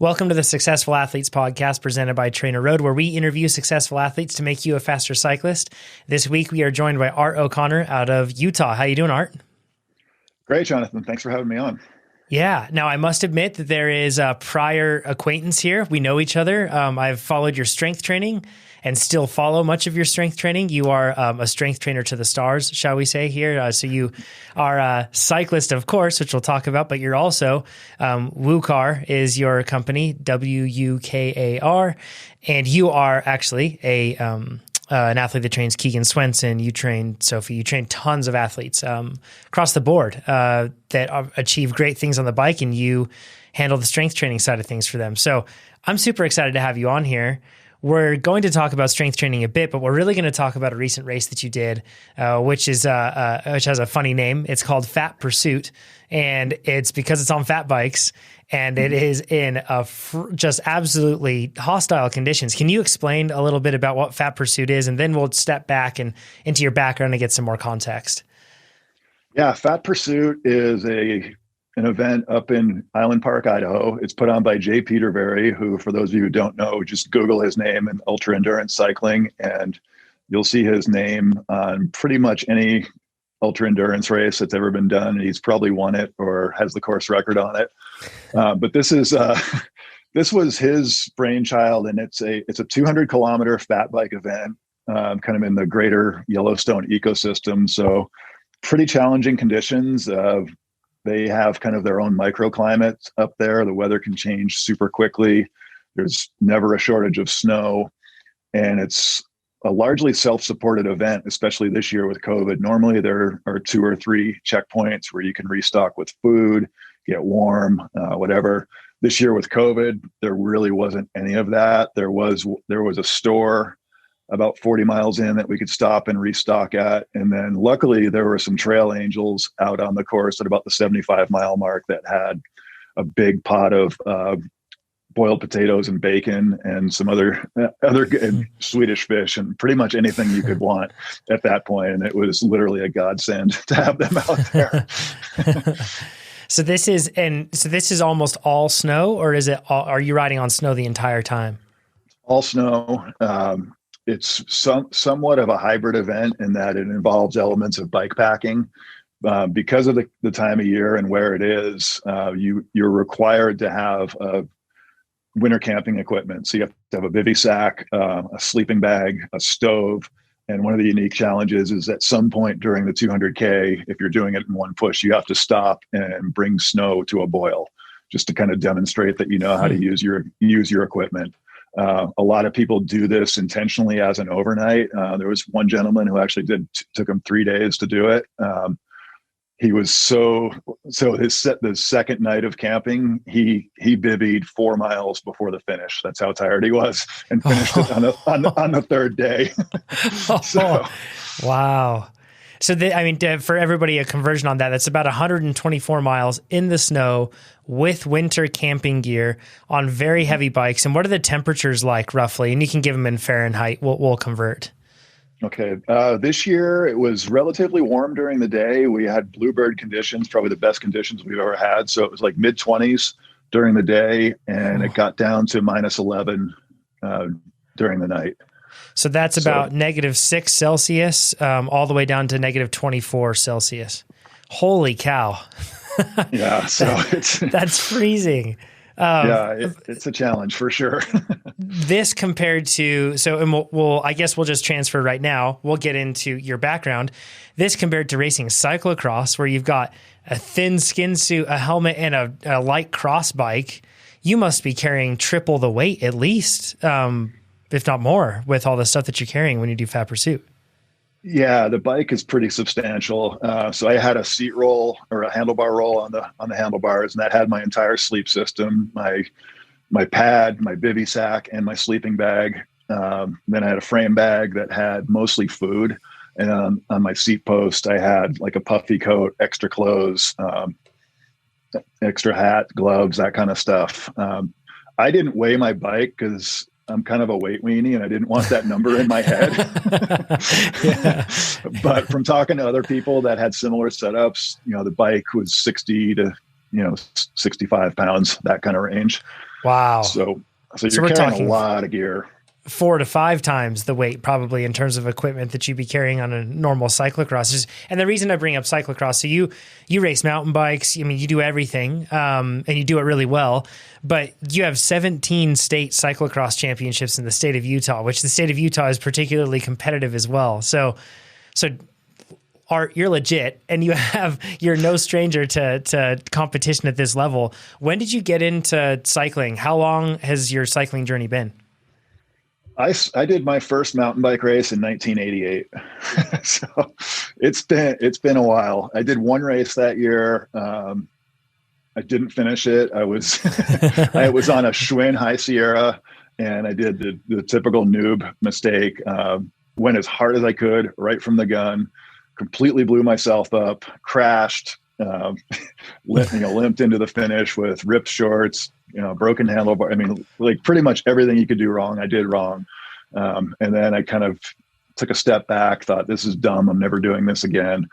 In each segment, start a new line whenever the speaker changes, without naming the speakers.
Welcome to the Successful Athletes podcast presented by TrainerRoad, where we interview successful athletes to make you a faster cyclist. This week, we are joined by Art O'Connor out of Utah. How you doing, Art?
Great, Jonathan. Thanks for having me on.
Yeah. Now, I must admit that there is a prior acquaintance here. We know each other. I've followed your strength training and still follow much of your strength training. You are a strength trainer to the stars, shall we say here. So you are a cyclist, of course, which we'll talk about, but you're also, WUKAR is your company, WUKAR, and you are actually an athlete that trains Keegan Swenson. You train Sophie. You train tons of athletes across the board that achieve great things on the bike, and you handle the strength training side of things for them. So I'm super excited to have you on here. We're going to talk about strength training a bit, but we're really going to talk about a recent race that you did, which has a funny name. It's called Fat Pursuit, and it's because it's on fat bikes, and it is in just absolutely hostile conditions. Can you explain a little bit about what Fat Pursuit is, and then we'll step back and into your background and get some more context?
Yeah, Fat Pursuit is an event up in Island Park, Idaho. It's put on by Jay Peterberry, who, for those of you who don't know, just Google his name in ultra endurance cycling, and you'll see his name on pretty much any ultra endurance race that's ever been done. He's probably won it or has the course record on it. But this was his brainchild, and it's a 200 kilometer fat bike event, kind of in the greater Yellowstone ecosystem. So pretty challenging conditions. They have kind of their own microclimates up there. The weather can change super quickly. There's never a shortage of snow. And it's a largely self-supported event, especially this year with COVID. Normally there are 2 or 3 checkpoints where you can restock with food, get warm, whatever. This year with COVID, there really wasn't any of that. There was a store about 40 miles in that we could stop and restock at. And then luckily there were some trail angels out on the course at about the 75-mile mark that had a big pot of boiled potatoes and bacon and some other good Swedish fish and pretty much anything you could want at that point. And it was literally a godsend to have them out there.
So this is almost all snow, or are you riding on snow the entire time?
All snow. It's somewhat of a hybrid event in that it involves elements of bike packing. Because of the time of year and where it is, you're required to have winter camping equipment. So you have to have a bivy sack, a sleeping bag, a stove. And one of the unique challenges is at some point during the 200K, if you're doing it in one push, you have to stop and bring snow to a boil just to kind of demonstrate that you know how to use your equipment. A lot of people do this intentionally as an overnight. There was one gentleman who actually took him 3 days to do it. He was the second night of camping, he bivvied 4 miles before the finish. That's how tired he was, and finished it on the third day. So,
wow. So, for everybody, a conversion on that's about 124 miles in the snow with winter camping gear on very heavy bikes. And what are the temperatures like roughly? And you can give them in Fahrenheit. We'll convert.
Okay. This year it was relatively warm during the day. We had bluebird conditions, probably the best conditions we've ever had. So it was like mid-20s during the day, and it got down to minus 11 during the night.
So that's about -6 Celsius, all the way down to -24 Celsius. Holy cow.
Yeah. So
that's freezing.
It's a challenge for sure.
This compared to, I guess we'll just transfer right now. We'll get into your background. This compared to racing cyclocross, where you've got a thin skin suit, a helmet, and a light cross bike. You must be carrying triple the weight at least, if not more, with all the stuff that you're carrying when you do Fat Pursuit.
Yeah, the bike is pretty substantial. So I had a seat roll or a handlebar roll on the handlebars, and that had my entire sleep system, my pad, my bivy sack, and my sleeping bag. Then I had a frame bag that had mostly food. And on my seat post, I had like a puffy coat, extra clothes, extra hat, gloves, that kind of stuff. I didn't weigh my bike because I'm kind of a weight weenie and I didn't want that number in my head. But from talking to other people that had similar setups, the bike was 60 to 65 pounds, that kind of range.
Wow.
So
So
you're
we're
carrying a
talking
lot of gear.
4 to 5 times the weight probably in terms of equipment that you'd be carrying on a normal cyclocross. And the reason I bring up cyclocross, so you race mountain bikes. I mean, you do everything, and you do it really well. But you have 17 state cyclocross championships in the state of Utah, which the state of Utah is particularly competitive as well. So Art, you're legit, and you're no stranger to competition at this level. When did you get into cycling? How long has your cycling journey been?
I did my first mountain bike race in 1988. So it's been a while. I did one race that year. I didn't finish it. I was on a Schwinn High Sierra, and I did the typical noob mistake. Went as hard as I could right from the gun, completely blew myself up, crashed, limped into the finish with ripped shorts, broken handlebar. I mean, like pretty much everything you could do wrong, I did wrong. And then I kind of took a step back, thought, this is dumb. I'm never doing this again.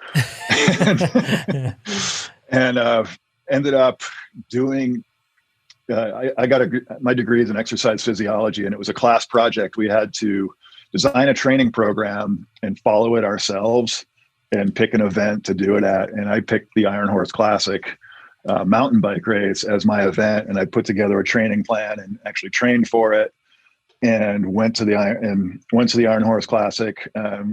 and ended up doing, I got my degree is in exercise physiology, and it was a class project. We had to design a training program and follow it ourselves and pick an event to do it at. And I picked the Iron Horse Classic mountain bike race as my event. And I put together a training plan and actually trained for it, and went to the Iron Horse Classic. I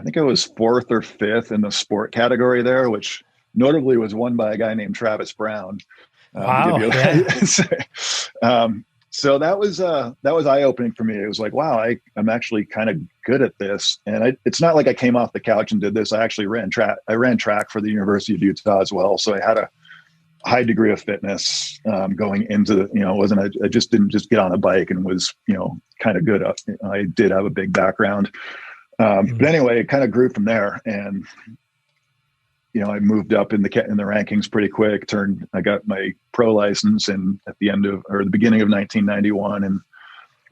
think I was 4th or 5th in the sport category there, which notably was won by a guy named Travis Brown.
Wow.
So that was eye-opening for me. It was like, wow, I'm actually kind of good at this. And it's not like I came off the couch and did this. I actually ran track. I ran track for the University of Utah as well. So I had a high degree of fitness going into the, I just didn't just get on a bike and was, kind of good. I did have a big background. But anyway, it kind of grew from there. And, I moved up in the rankings pretty quick. I got my pro license at the beginning of 1991, and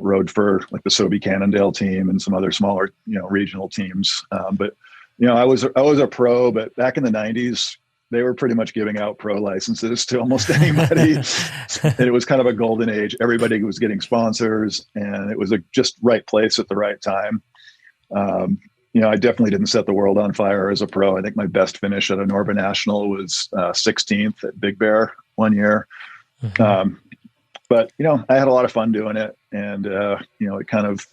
rode for like the Sobe Cannondale team and some other smaller, regional teams. But I was a pro, but back in the 90s, they were pretty much giving out pro licenses to almost anybody. And it was kind of a golden age. Everybody was getting sponsors, and it was just right place at the right time. I definitely didn't set the world on fire as a pro. I think my best finish at a Norba National was 16th at Big Bear one year. Mm-hmm. But, I had a lot of fun doing it, and, it kind of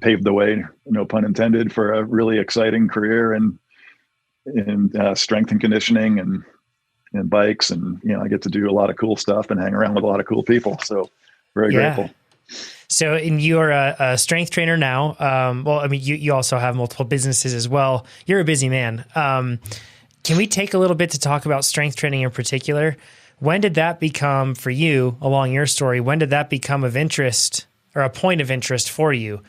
paved the way, no pun intended, for a really exciting career in strength and conditioning and bikes. And, I get to do a lot of cool stuff and hang around with a lot of cool people. So very grateful.
So, and you're a strength trainer now. Well, I mean, you also have multiple businesses as well. You're a busy man. Can we take a little bit to talk about strength training in particular? When did that become, for you, along your story, when did that become of interest or a point of interest for you?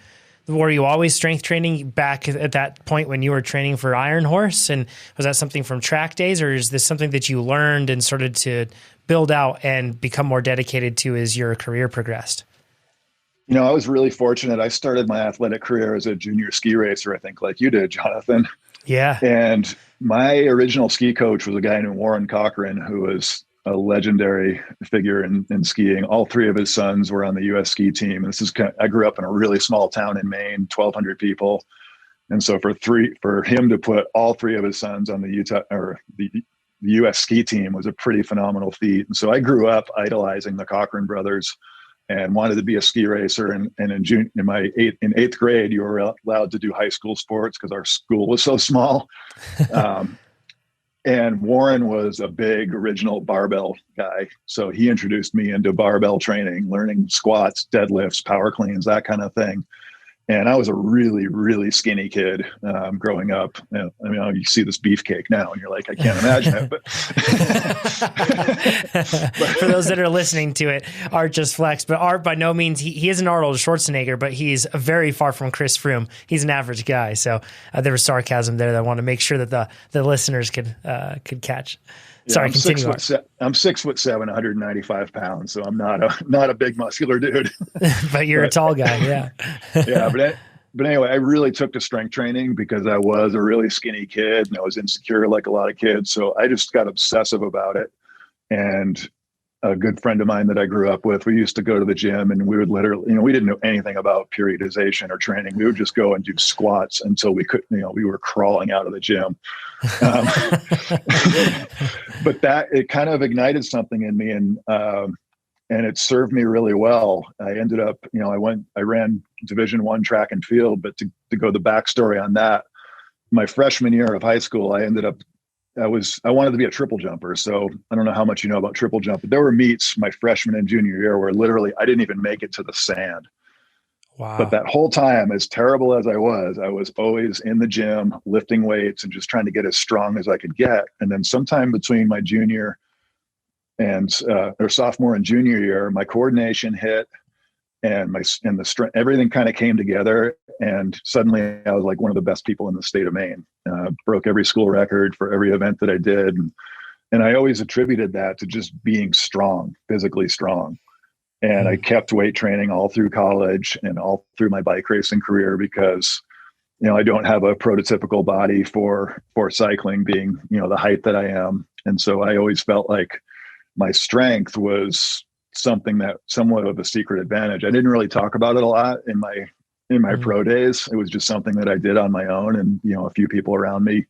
Were you always strength training back at that point when you were training for Iron Horse? And was that something from track days, or is this something that you learned and started to build out and become more dedicated to as your career progressed?
I was really fortunate. I started my athletic career as a junior ski racer, I think, like you did, Jonathan.
Yeah.
And my original ski coach was a guy named Warren Cochran, who was a legendary figure in skiing. All 3 of his sons were on the U.S. ski team. And I grew up in a really small town in Maine, 1,200 people. And so for him to put all 3 of his sons on the U.S. ski team was a pretty phenomenal feat. And so I grew up idolizing the Cochran brothers and wanted to be a ski racer. And in 8th grade, you were allowed to do high school sports because our school was so small. And Warren was a big original barbell guy. So he introduced me into barbell training, learning squats, deadlifts, power cleans, that kind of thing. And I was a really, really skinny kid growing up. You see this beefcake now and you're like, I can't imagine it. But
for those that are listening to it, Art just flexed. But Art, by no means, he isn't Arnold Schwarzenegger, but he's very far from Chris Froome. He's an average guy. So there was sarcasm there that I want to make sure that the listeners could catch.
Yeah,
Sorry, continue.
I'm 6'7", 195 pounds, so I'm not a big muscular dude.
But you're a tall guy, yeah.
Yeah, but anyway, I really took to strength training because I was a really skinny kid and I was insecure like a lot of kids. So I just got obsessive about it. And a good friend of mine that I grew up with. We used to go to the gym and we would literally, we didn't know anything about periodization or training. We would just go and do squats until we could, we were crawling out of the gym. But it kind of ignited something in me, and it served me really well. I ended up, I ran Division I track and field, but to go the backstory on that, my freshman year of high school, I wanted to be a triple jumper. So I don't know how much you know about triple jump, but there were meets my freshman and junior year where literally I didn't even make it to the sand.
Wow.
But that whole time, as terrible as I was always in the gym, lifting weights and just trying to get as strong as I could get. And then sometime between my junior and or sophomore and junior year, my coordination hit and the strength, everything kind of came together. And suddenly I was like one of the best people in the state of Maine. Broke every school record for every event that I did. And I always attributed that to just being strong, physically strong. And I kept weight training all through college and all through my bike racing career because, I don't have a prototypical body for cycling, being, the height that I am. And so I always felt like my strength was something that somewhat of a secret advantage. I didn't really talk about it a lot in my pro days. It was just something that I did on my own and, a few people around me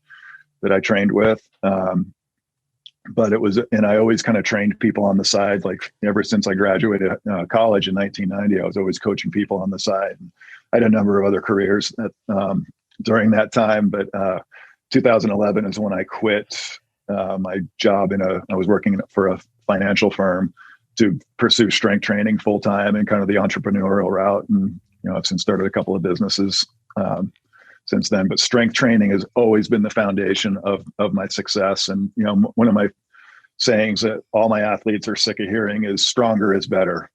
that I trained with. But and I always kind of trained people on the side. Like ever since I graduated college in 1990, I was always coaching people on the side. And I had a number of other careers during that time, but 2011 is when I quit my job I was working for a financial firm to pursue strength training full time and kind of the entrepreneurial route. And, I've since started a couple of businesses since then, but strength training has always been the foundation of my success. And, one of my sayings that all my athletes are sick of hearing is stronger is better.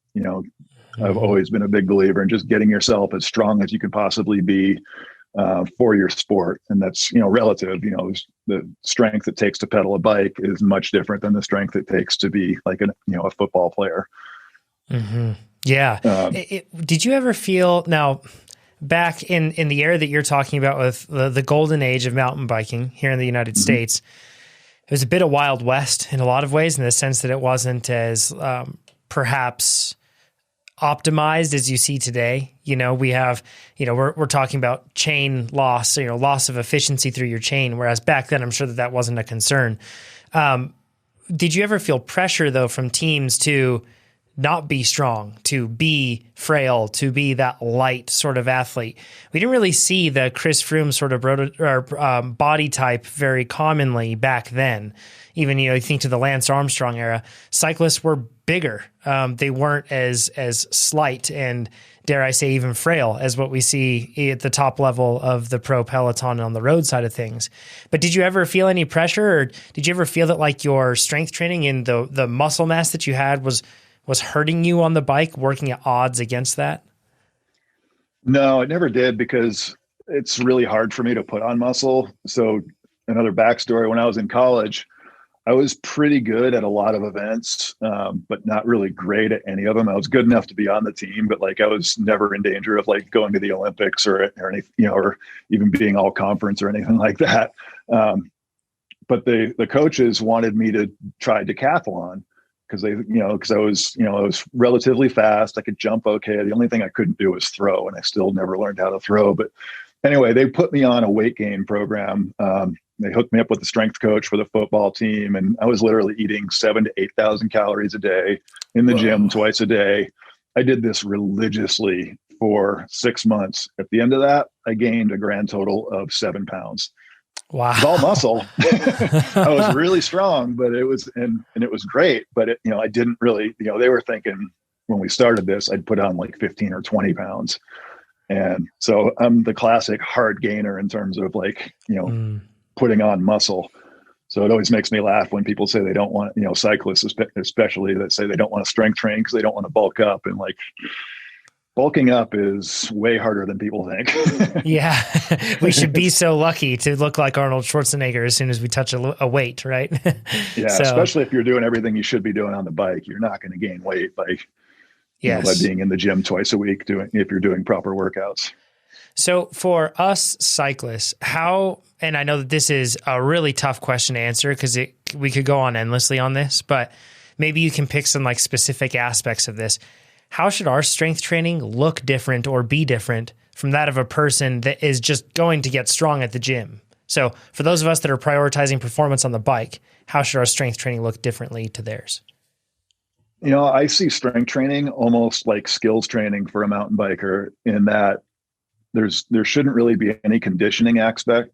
I've always been a big believer in just getting yourself as strong as you could possibly be for your sport. And that's, relative, the strength it takes to pedal a bike is much different than the strength it takes to be like a football player.
Mm-hmm. Yeah. Did you ever feel now back in the era that you're talking about with the golden age of mountain biking here in the United States, it was a bit of Wild West in a lot of ways, in the sense that it wasn't as perhaps optimized as you see today. We have, we're talking about chain loss, loss of efficiency through your chain. Whereas back then, I'm sure that wasn't a concern. Did you ever feel pressure though from teams to not be strong, to be frail, to be that light sort of athlete? We didn't really see the Chris Froome sort of body type very commonly back then. Even, you think to the Lance Armstrong era, cyclists were bigger. They weren't as slight and, dare I say, even frail as what we see at the top level of the pro peloton on the road side of things. But did you ever feel any pressure, or did you ever feel that like your strength training and the muscle mass that you had was hurting you on the bike, working at odds against that?
No, it never did, because it's really hard for me to put on muscle. So another backstory, when I was in college, I was pretty good at a lot of events, but not really great at any of them. I was good enough to be on the team, but like I was never in danger of like going to the Olympics or anything, or even being all conference or anything like that. But the coaches wanted me to try decathlon because I was relatively fast. I could jump okay. The only thing I couldn't do was throw, and I still never learned how to throw. But anyway, they put me on a weight gain program. They hooked me up with the strength coach for the football team, and I was literally eating 7,000 to 8,000 calories a day in the gym twice a day. I did this religiously for 6 months. At the end of that, I gained a grand total of 7 pounds.
Wow.
It's all muscle. I was really strong, but it was, and it was great, but I didn't really, they were thinking when we started this, I'd put on like 15 or 20 pounds. And so I'm the classic hard gainer in terms of like, putting on muscle. So it always makes me laugh when people say they don't want, cyclists especially, that say they don't want to strength train because they don't want to bulk up. And like, bulking up is way harder than people think.
Yeah. We should be so lucky to look like Arnold Schwarzenegger as soon as we touch a weight, right?
Yeah. So, especially if you're doing everything you should be doing on the bike, you're not going to gain weight by being in the gym twice a week if you're doing proper workouts.
So for us cyclists, and I know that this is a really tough question to answer because we could go on endlessly on this, but maybe you can pick some like specific aspects of this. How should our strength training look different or be different from that of a person that is just going to get strong at the gym? So for those of us that are prioritizing performance on the bike, how should our strength training look differently to theirs?
I see strength training almost like skills training for a mountain biker, in that there shouldn't really be any conditioning aspect.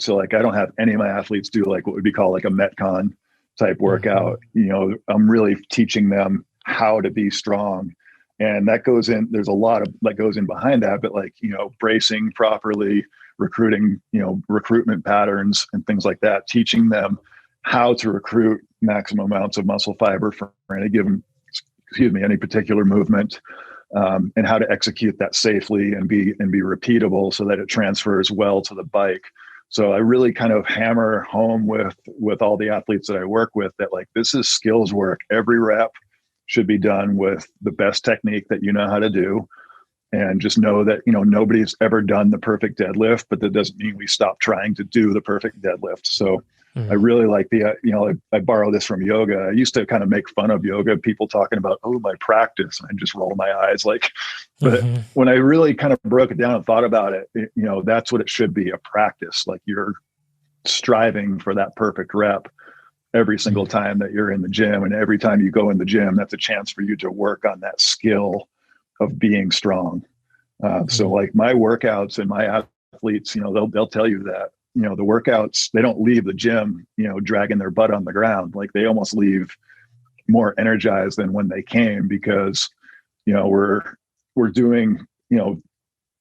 So like, I don't have any of my athletes do like what would be called like a Metcon type workout. I'm really teaching them how to be strong. And that goes in, there's a lot of that goes in behind that, but like, bracing properly, recruiting, recruitment patterns and things like that, teaching them how to recruit maximum amounts of muscle fiber for any given, any particular movement, and how to execute that safely and be repeatable so that it transfers well to the bike. So I really kind of hammer home with all the athletes that I work with that like, this is skills work. Every rep should be done with the best technique that you know how to do. And just know that, nobody's ever done the perfect deadlift, but that doesn't mean we stop trying to do the perfect deadlift. So I really like I borrow this from yoga. I used to kind of make fun of yoga, people talking about, oh, my practice, and just roll my eyes like, but when I really kind of broke it down and thought about it, that's what it should be, a practice. Like, you're striving for that perfect rep every single time that you're in the gym. And every time you go in the gym, that's a chance for you to work on that skill of being strong. So like my workouts and my athletes, they'll tell you that, the workouts, they don't leave the gym, dragging their butt on the ground. Like, they almost leave more energized than when they came, because, we're doing,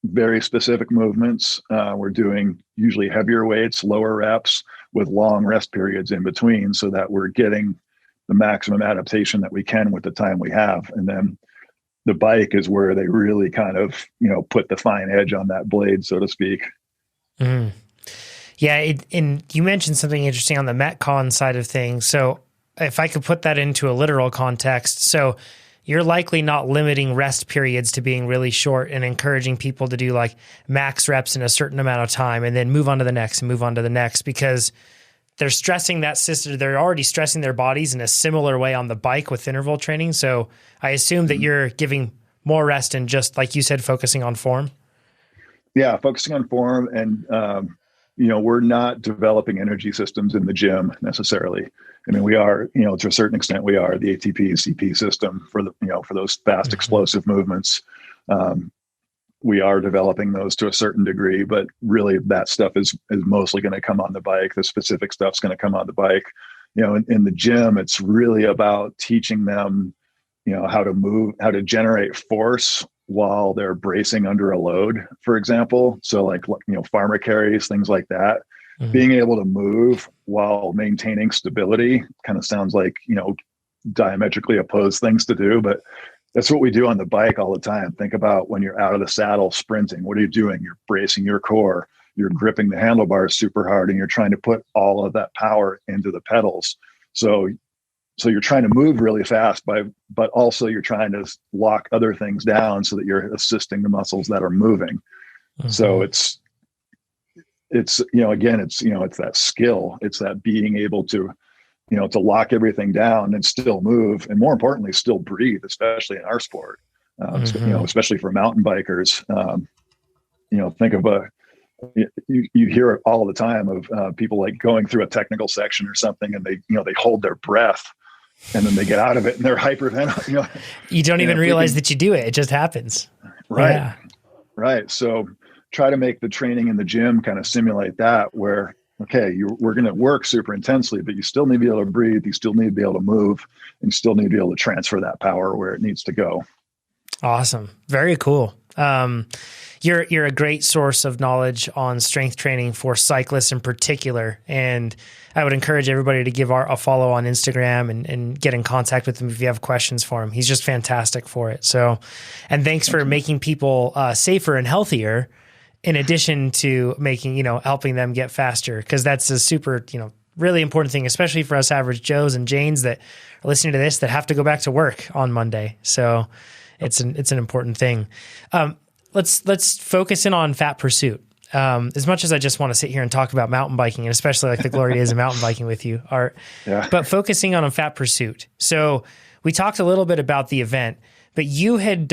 very specific movements. We're doing usually heavier weights, lower reps with long rest periods in between, so that we're getting the maximum adaptation that we can with the time we have. And then the bike is where they really kind of, put the fine edge on that blade, so to speak.
Yeah. And you mentioned something interesting on the Metcon side of things. So if I could put that into a literal context, so you're likely not limiting rest periods to being really short and encouraging people to do like max reps in a certain amount of time and then move on to the next and move on to the next, because they're stressing that system. They're already stressing their bodies in a similar way on the bike with interval training. So I assume that you're giving more rest and, just like you said, focusing on form.
Yeah. Focusing on form. And, we're not developing energy systems in the gym necessarily. I mean, we are, to a certain extent, we are the ATP CP system for for those fast, explosive movements. We are developing those to a certain degree, but really that stuff is mostly going to come on the bike. The specific stuff's going to come on the bike. In the gym, it's really about teaching them, how to move, how to generate force while they're bracing under a load, for example. So like, farmer carries, things like that. Being able to move while maintaining stability kind of sounds like, diametrically opposed things to do, but that's what we do on the bike all the time. Think about when you're out of the saddle sprinting, what are you doing? You're bracing your core, you're gripping the handlebars super hard, and you're trying to put all of that power into the pedals. So you're trying to move really fast, but also you're trying to lock other things down so that you're assisting the muscles that are moving. So it's again, it's that skill. It's that being able to, to lock everything down and still move, and more importantly, still breathe, especially in our sport, especially for mountain bikers. Think of you hear it all the time of people like going through a technical section or something, and they hold their breath, and then they get out of it and they're hyperventilating.
You don't even realize that you do it. It just happens.
Right.
Yeah.
Right. So try to make the training in the gym kind of simulate that, where, okay, we're going to work super intensely, but you still need to be able to breathe. You still need to be able to move, and you still need to be able to transfer that power where it needs to go.
Awesome. Very cool. You're a great source of knowledge on strength training for cyclists in particular. And I would encourage everybody to give a follow on Instagram and get in contact with him if you have questions for him. He's just fantastic for it. So, and thanks for making people safer and healthier, in addition to making, helping them get faster. Cause that's a super, really important thing, especially for us average Joes and Janes that are listening to this, that have to go back to work on Monday. So it's an important thing. Let's focus in on fat pursuit. as much as I just want to sit here and talk about mountain biking, and especially like the glory days of mountain biking with you, but focusing on a fat pursuit. So we talked a little bit about the event, but you had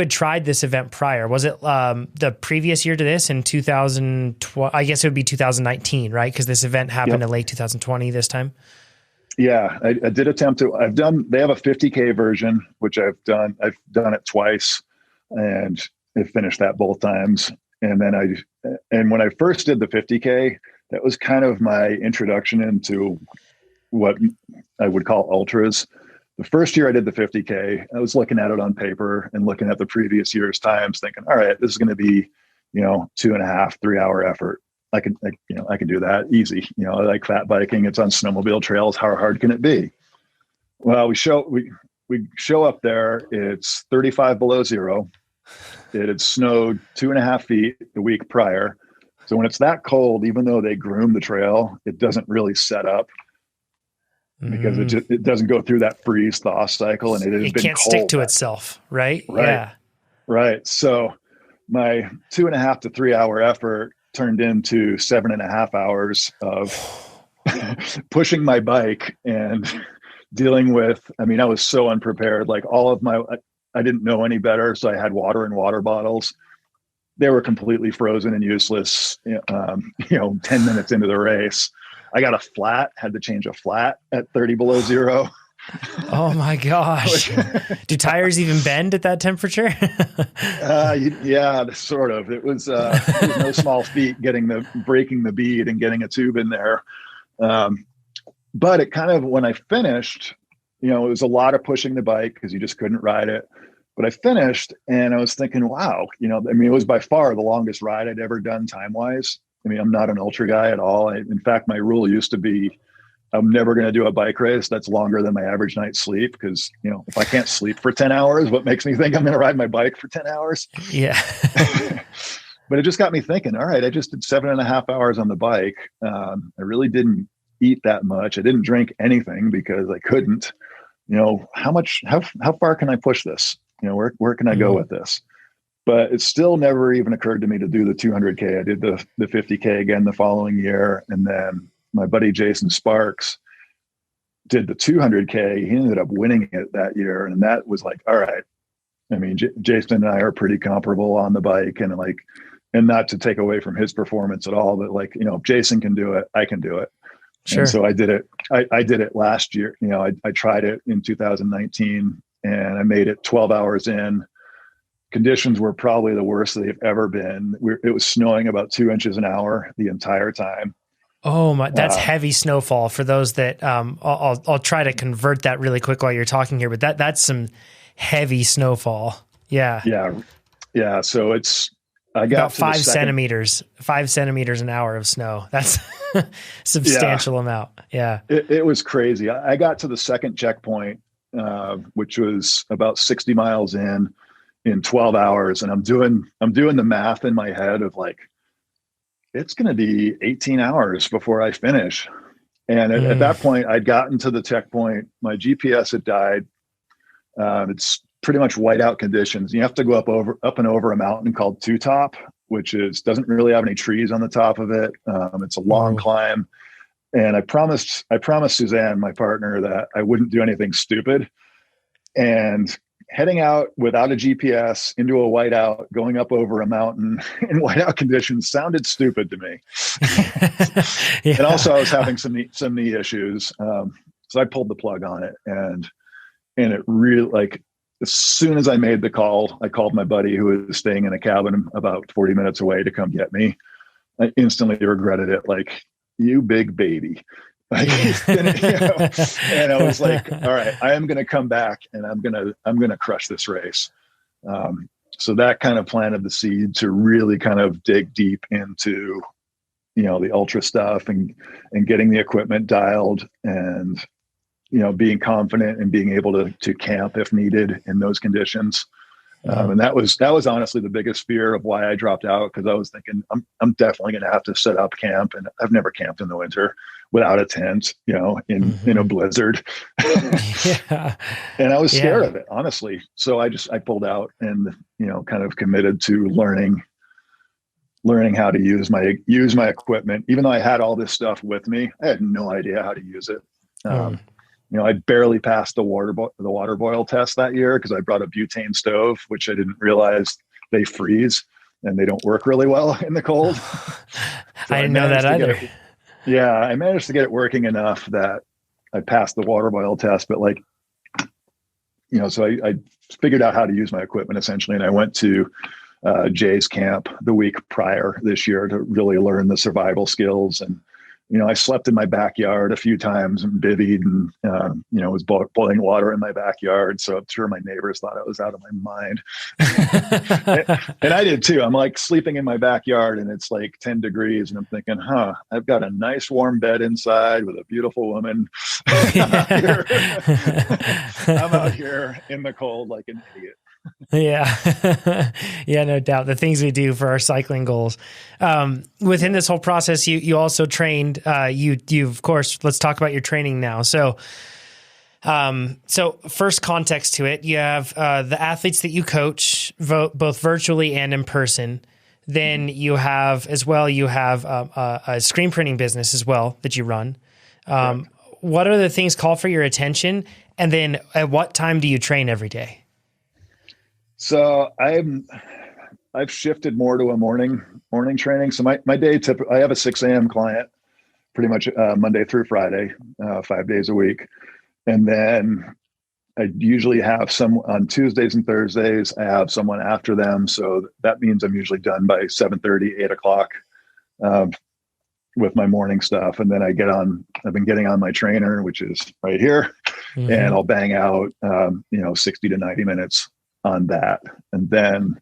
tried this event prior. Was it the previous year to this in 2012? I guess it would be 2019, right? Because this event happened in late 2020 this time.
Yeah, I did attempt to. They have a 50K version, which I've done. I've done it twice and I finished that both times. And then when I first did the 50K, that was kind of my introduction into what I would call ultras. The first year I did the 50K, I was looking at it on paper and looking at the previous year's times thinking, all right, this is going to be, 2.5, 3 hour effort. I can do that easy. I like fat biking. It's on snowmobile trails. How hard can it be? Well, we show up there. It's 35 below zero. It had snowed 2.5 feet the week prior. So when it's that cold, even though they groom the trail, it doesn't really set up because it doesn't go through that freeze thaw cycle, and it
can't stick to itself, right?
Yeah. Right. So my 2.5 to 3 hour effort turned into 7.5 hours of pushing my bike and dealing with, I was so unprepared. Like I didn't know any better. So I had water in water bottles. They were completely frozen and useless, 10 minutes into the race. I got a flat, had to change a flat at 30 below zero.
Oh my gosh. Do tires even bend at that temperature?
Yeah, sort of. It was no small feat breaking the bead and getting a tube in there. But it kind of, when I finished, it was a lot of pushing the bike because you just couldn't ride it. But I finished and I was thinking, wow, it was by far the longest ride I'd ever done time-wise. I'm not an ultra guy at all. In fact, my rule used to be, I'm never going to do a bike race that's longer than my average night's sleep. Because, if I can't sleep for 10 hours, what makes me think I'm going to ride my bike for 10 hours?
Yeah.
But it just got me thinking, all right, I just did 7.5 hours on the bike. I really didn't eat that much. I didn't drink anything because I couldn't. How far can I push this? Where can I go with this? But it still never even occurred to me to do the 200K. I did the 50K again the following year. And then my buddy Jason Sparks did the 200K. He ended up winning it that year. And that was like, all right. Jason and I are pretty comparable on the bike, and not to take away from his performance at all, but if Jason can do it, I can do it. Sure. And so I did it. I did it last year. I tried it in 2019 and I made it 12 hours in. Conditions were probably the worst they've ever been. It was snowing about 2 inches an hour the entire time.
Oh my, that's heavy snowfall for those that, I'll try to convert that really quick while you're talking here, but that's some heavy snowfall. Yeah.
Yeah. Yeah. So I got
about 5 centimeters an hour of snow. That's substantial amount. Yeah.
It was crazy. I got to the second checkpoint, which was about 60 miles in 12 hours. And I'm doing the math in my head of it's going to be 18 hours before I finish. And at that point I'd gotten to the checkpoint. My GPS had died. It's pretty much whiteout conditions. You have to go up and over a mountain called Two Top, which doesn't really have any trees on the top of it. It's a long climb. And I promised Suzanne, my partner, that I wouldn't do anything stupid. And heading out without a GPS into a whiteout, going up over a mountain in whiteout conditions sounded stupid to me. Yeah. And also I was having some knee issues. So I pulled the plug on it, and it really, as soon as I made the call, I called my buddy who was staying in a cabin about 40 minutes away to come get me. I instantly regretted it. You big baby. And I was like, all right, I am going to come back and I'm going to crush this race. So that kind of planted the seed to really kind of dig deep into, the ultra stuff and getting the equipment dialed and, being confident and being able to camp if needed in those conditions. And that was honestly the biggest fear of why I dropped out. Cause I was thinking I'm definitely going to have to set up camp, and I've never camped in the winter without a tent, in a blizzard. Yeah. And I was scared of it, honestly. So I pulled out and, kind of committed to learning learning how to use my equipment. Even though I had all this stuff with me, I had no idea how to use it. I barely passed the water boil test that year because I brought a butane stove, which I didn't realize they freeze and they don't work really well in the cold.
I didn't know that either.
I managed to get it working enough that I passed the water boil test, but so I figured out how to use my equipment essentially. And I went to Jay's camp the week prior this year to really learn the survival skills. And, I slept in my backyard a few times and bivvied and, was boiling water in my backyard. So I'm sure my neighbors thought I was out of my mind. and I did too. I'm like sleeping in my backyard and it's like 10 degrees and I'm thinking, I've got a nice warm bed inside with a beautiful woman. I'm out here in the cold like an idiot.
Yeah. Yeah, no doubt. The things we do for our cycling goals. Within this whole process, you also trained, you of course, let's talk about your training now. So first context to it, you have, the athletes that you coach both virtually and in person. Then you have a screen printing business as well that you run. What are the things call for your attention? And then at what time do you train every day?
So I've shifted more to a morning training. So my day I have a 6 a.m. client pretty much Monday through Friday, 5 days a week. And then I usually have on Tuesdays and Thursdays, I have someone after them. So that means I'm usually done by 7:30, 8 o'clock with my morning stuff. And then I've been getting on my trainer, which is right here, and I'll bang out, 60 to 90 minutes on that. And then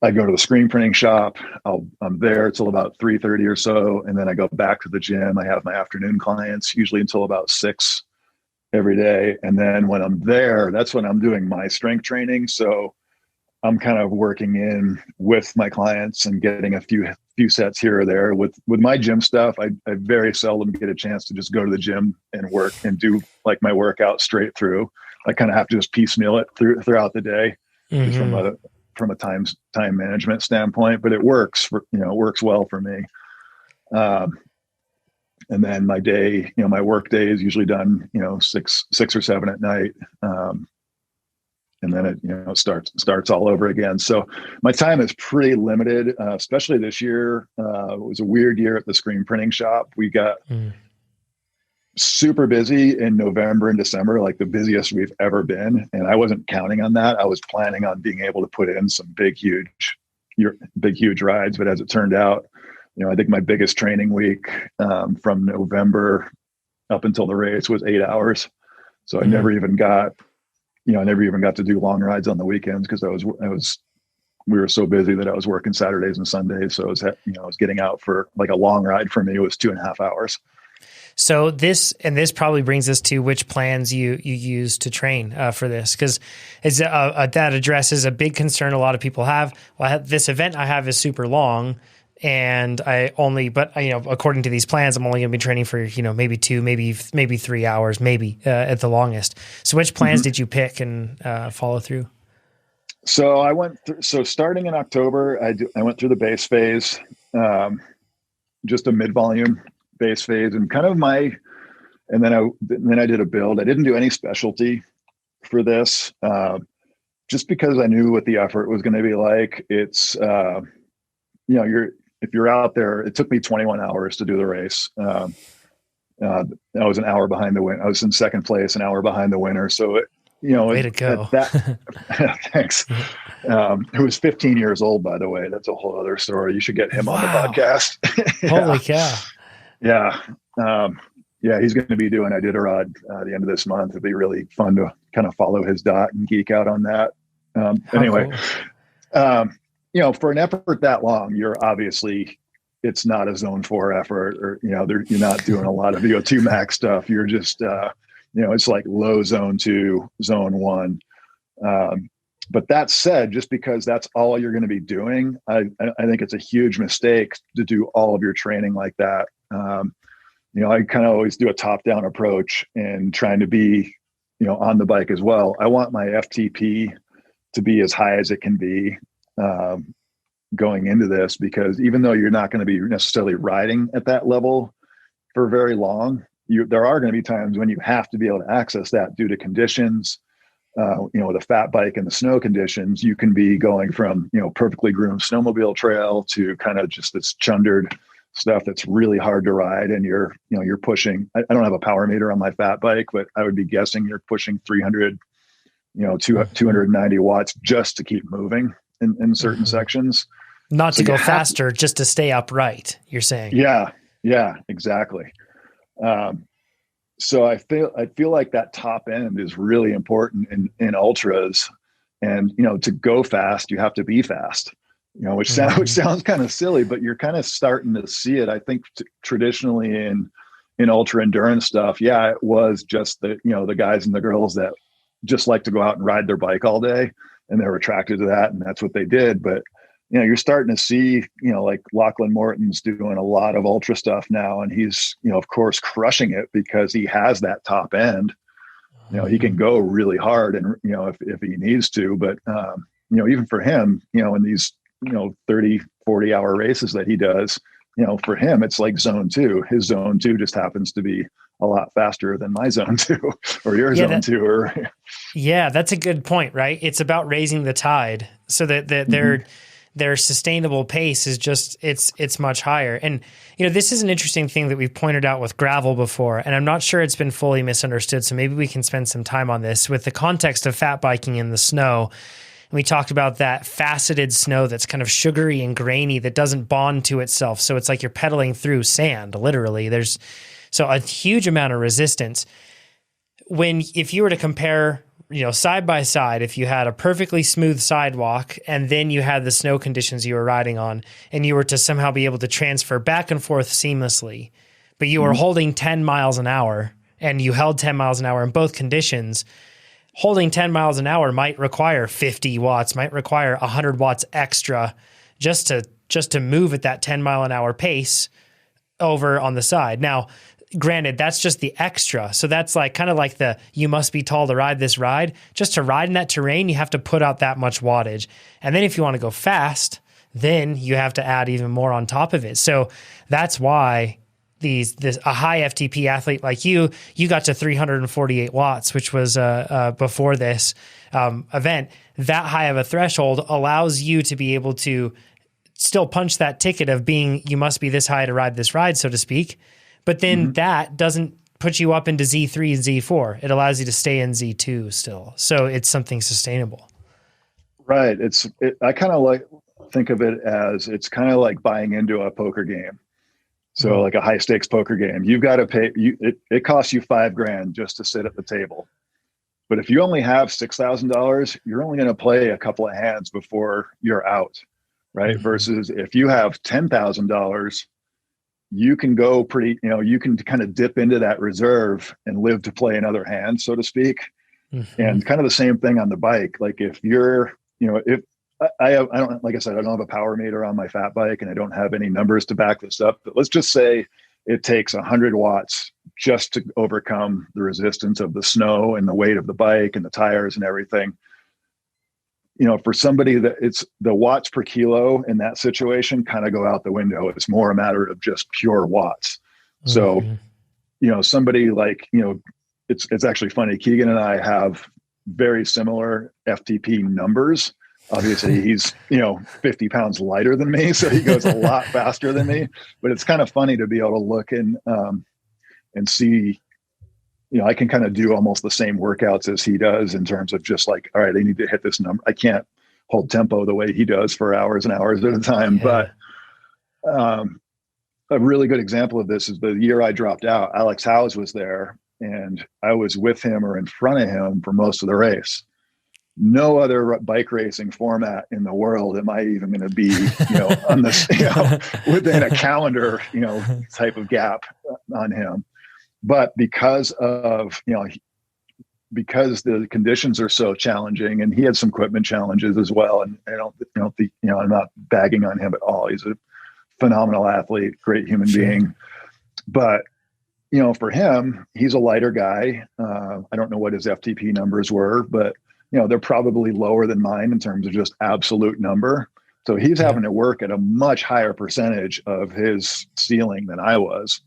I go to the screen printing shop. I'm there till about 3:30 or so. And then I go back to the gym. I have my afternoon clients usually until about 6 every day. And then when I'm there, that's when I'm doing my strength training. So I'm kind of working in with my clients and getting a few sets here or there. With my gym stuff, I very seldom get a chance to just go to the gym and work and do like my workout straight through. I kind of have to just piecemeal it throughout the day, just from a time management standpoint. But it works works well for me. And then my day, my work day is usually done, 6 or 7 at night. And then it starts all over again. So my time is pretty limited, especially this year. It was a weird year at the screen printing shop. We got super busy in November and December, like the busiest we've ever been. And I wasn't counting on that. I was planning on being able to put in some big, huge rides. But as it turned out, I think my biggest training week from November up until the race was 8 hours. So I never even got to do long rides on the weekends because we were so busy that I was working Saturdays and Sundays. So I was getting out for like a long ride for me was 2.5 hours.
So this probably brings us to which plans you use to train for this, because that addresses a big concern a lot of people have. Well, this event I have is super long, and according to these plans, I'm only going to be training for maybe 2, maybe 3 hours, maybe at the longest. So which plans did you pick and follow through?
So starting in October, I went through the base phase, just a mid-volume base phase, and kind of and then I did a build. I didn't do any specialty for this, just because I knew what the effort was going to be like. It's if you're out there, it took me 21 hours to do the race. I was an hour behind the winner. I was in second place, an hour behind the winner. So
way to go.
Thanks. Who was 15 years old, by the way. That's a whole other story. You should get him on the podcast.
Holy cow.
Yeah. He's going to be doing Iditarod at the end of this month. It'd be really fun to kind of follow his dot and geek out on that. Anyway, cool. For an effort that long, it's not a zone 4 effort, or, you're not doing a lot of VO2 max stuff. You're just, it's like low zone 2, zone 1. But that said, just because that's all you're going to be doing, I think it's a huge mistake to do all of your training like that. I kind of always do a top-down approach and trying to be, on the bike as well. I want my FTP to be as high as it can be. going into this, because even though you're not going to be necessarily riding at that level for very long, there are going to be times when you have to be able to access that due to conditions. With a fat bike and the snow conditions, you can be going from, perfectly groomed snowmobile trail to kind of just this chundered stuff that's really hard to ride. And you're pushing, I don't have a power meter on my fat bike, but I would be guessing you're pushing 300, 290 watts just to keep moving in certain sections.
Not to go faster, just to stay upright, you're saying.
Yeah, exactly. So I feel like that top end is really important in ultras, and to go fast, you have to be fast. Which sounds kind of silly, but you're kind of starting to see it. I think traditionally in ultra endurance stuff, it was just the guys and the girls that just like to go out and ride their bike all day, and they were attracted to that, and that's what they did. But you're starting to see, like Lachlan Morton's doing a lot of ultra stuff now. And he's, of course, crushing it because he has that top end. He can go really hard and, if he needs to. But, even for him, in these, 30, 40 hour races that he does, for him, it's like zone 2. His zone 2 just happens to be a lot faster than my zone 2 or your zone 2.
Yeah, that's a good point, right? It's about raising the tide so that their sustainable pace is just, it's much higher. And, this is an interesting thing that we've pointed out with gravel before, and I'm not sure it's been fully misunderstood. So maybe we can spend some time on this with the context of fat biking in the snow. And we talked about that faceted snow that's kind of sugary and grainy that doesn't bond to itself. So it's like you're pedaling through sand, literally. There's so a huge amount of resistance. If you were to compare, side by side, if you had a perfectly smooth sidewalk and then you had the snow conditions you were riding on, and you were to somehow be able to transfer back and forth seamlessly, but you were holding 10 miles an hour and you held 10 miles an hour in both conditions, holding 10 miles an hour might require 50 watts, might require 100 watts extra just to move at that 10 mile an hour pace over on the side. Now, granted, that's just the extra. So that's kind of like you must be tall to ride this ride. Just to ride in that terrain, you have to put out that much wattage. And then if you want to go fast, then you have to add even more on top of it. So that's why a high FTP athlete like you got to 348 watts, which was before this event. That high of a threshold allows you to be able to still punch that ticket of being, you must be this high to ride this ride, so to speak. But then that doesn't put you up into Z3 and Z4. It allows you to stay in Z2 still. So it's something sustainable.
Right. I kind of think of it as, it's kind of like buying into a poker game. So like a high stakes poker game, you've got to pay, it costs you $5,000 just to sit at the table. But if you only have $6,000, you're only going to play a couple of hands before you're out. Right. Versus if you have $10,000, you can go you can kind of dip into that reserve and live to play another hand, so to speak. And kind of the same thing on the bike. Like if you're, if I don't, like I said, I don't have a power meter on my fat bike and I don't have any numbers to back this up, but let's just say it takes 100 watts just to overcome the resistance of the snow and the weight of the bike and the tires and everything. For somebody that it's the watts per kilo in that situation kind of go out the window. It's more a matter of just pure watts. So, somebody like, it's actually funny. Keegan and I have very similar FTP numbers. Obviously he's, 50 pounds lighter than me. So he goes a lot faster than me, but it's kind of funny to be able to look and see, I can kind of do almost the same workouts as he does in terms of just like, all right, they need to hit this number. I can't hold tempo the way he does for hours and hours at a time. Yeah. But a really good example of this is the year I dropped out, Alex Howes was there and I was with him or in front of him for most of the race. No other bike racing format in the world am I even going to be, on this, within a calendar, type of gap on him. But because of, because the conditions are so challenging and he had some equipment challenges as well. And I don't think, I'm not bagging on him at all. He's a phenomenal athlete, great human being. But, for him, he's a lighter guy. I don't know what his FTP numbers were, but, they're probably lower than mine in terms of just absolute number. So he's
Yeah.
having to work at a much higher percentage of his ceiling than I was.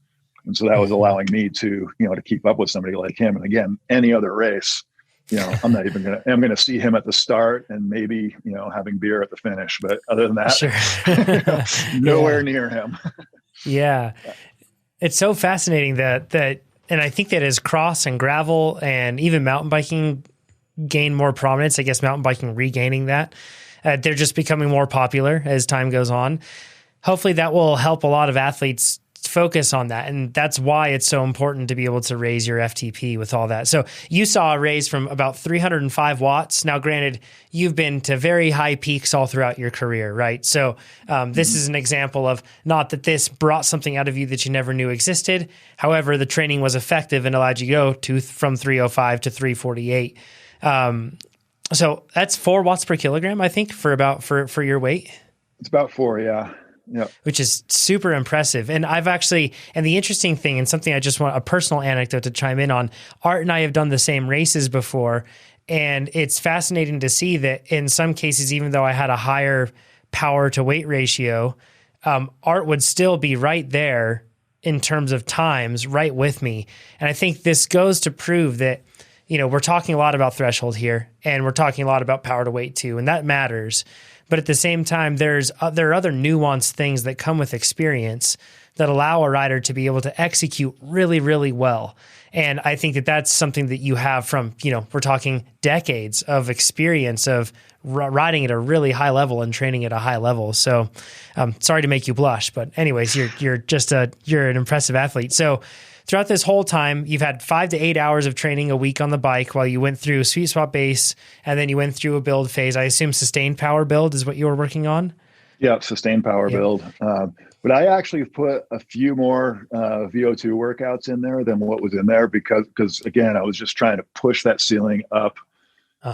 And so that was allowing me to, to keep up with somebody like him. And again, any other race, I'm not even I'm going to see him at the start and maybe, having beer at the finish. But other than that,
Sure.
nowhere near him.
Yeah. It's so fascinating that, and I think that as cross and gravel and even mountain biking gain more prominence, I guess mountain biking regaining that, they're just becoming more popular as time goes on. Hopefully that will help a lot of athletes focus on that. And that's why it's so important to be able to raise your FTP with all that. So you saw a raise from about 305 watts. Now, granted, you've been to very high peaks all throughout your career, right? So this is an example of not that this brought something out of you that you never knew existed. However, the training was effective and allowed you to go from 305 to 348. So that's 4 watts per kilogram, I think, for your weight.
It's about 4, yeah. Yeah.
Which is super impressive. And the interesting thing, and something I just want a personal anecdote to chime in on, Art and I have done the same races before. And it's fascinating to see that in some cases, even though I had a higher power to weight ratio, Art would still be right there in terms of times, right with me. And I think this goes to prove that, we're talking a lot about threshold here, and we're talking a lot about power to weight too, and that matters. But at the same time, there are other nuanced things that come with experience that allow a rider to be able to execute really, really well. And I think that that's something that you have from, we're talking decades of experience of riding at a really high level and training at a high level. So sorry to make you blush, but anyways, you're an impressive athlete. So throughout this whole time, you've had 5 to 8 hours of training a week on the bike while you went through sweet spot base, and then you went through a build phase. I assume sustained power build is what you were working on?
Yeah, sustained power build. But I actually put a few more VO2 workouts in there than what was in there because again, I was just trying to push that ceiling up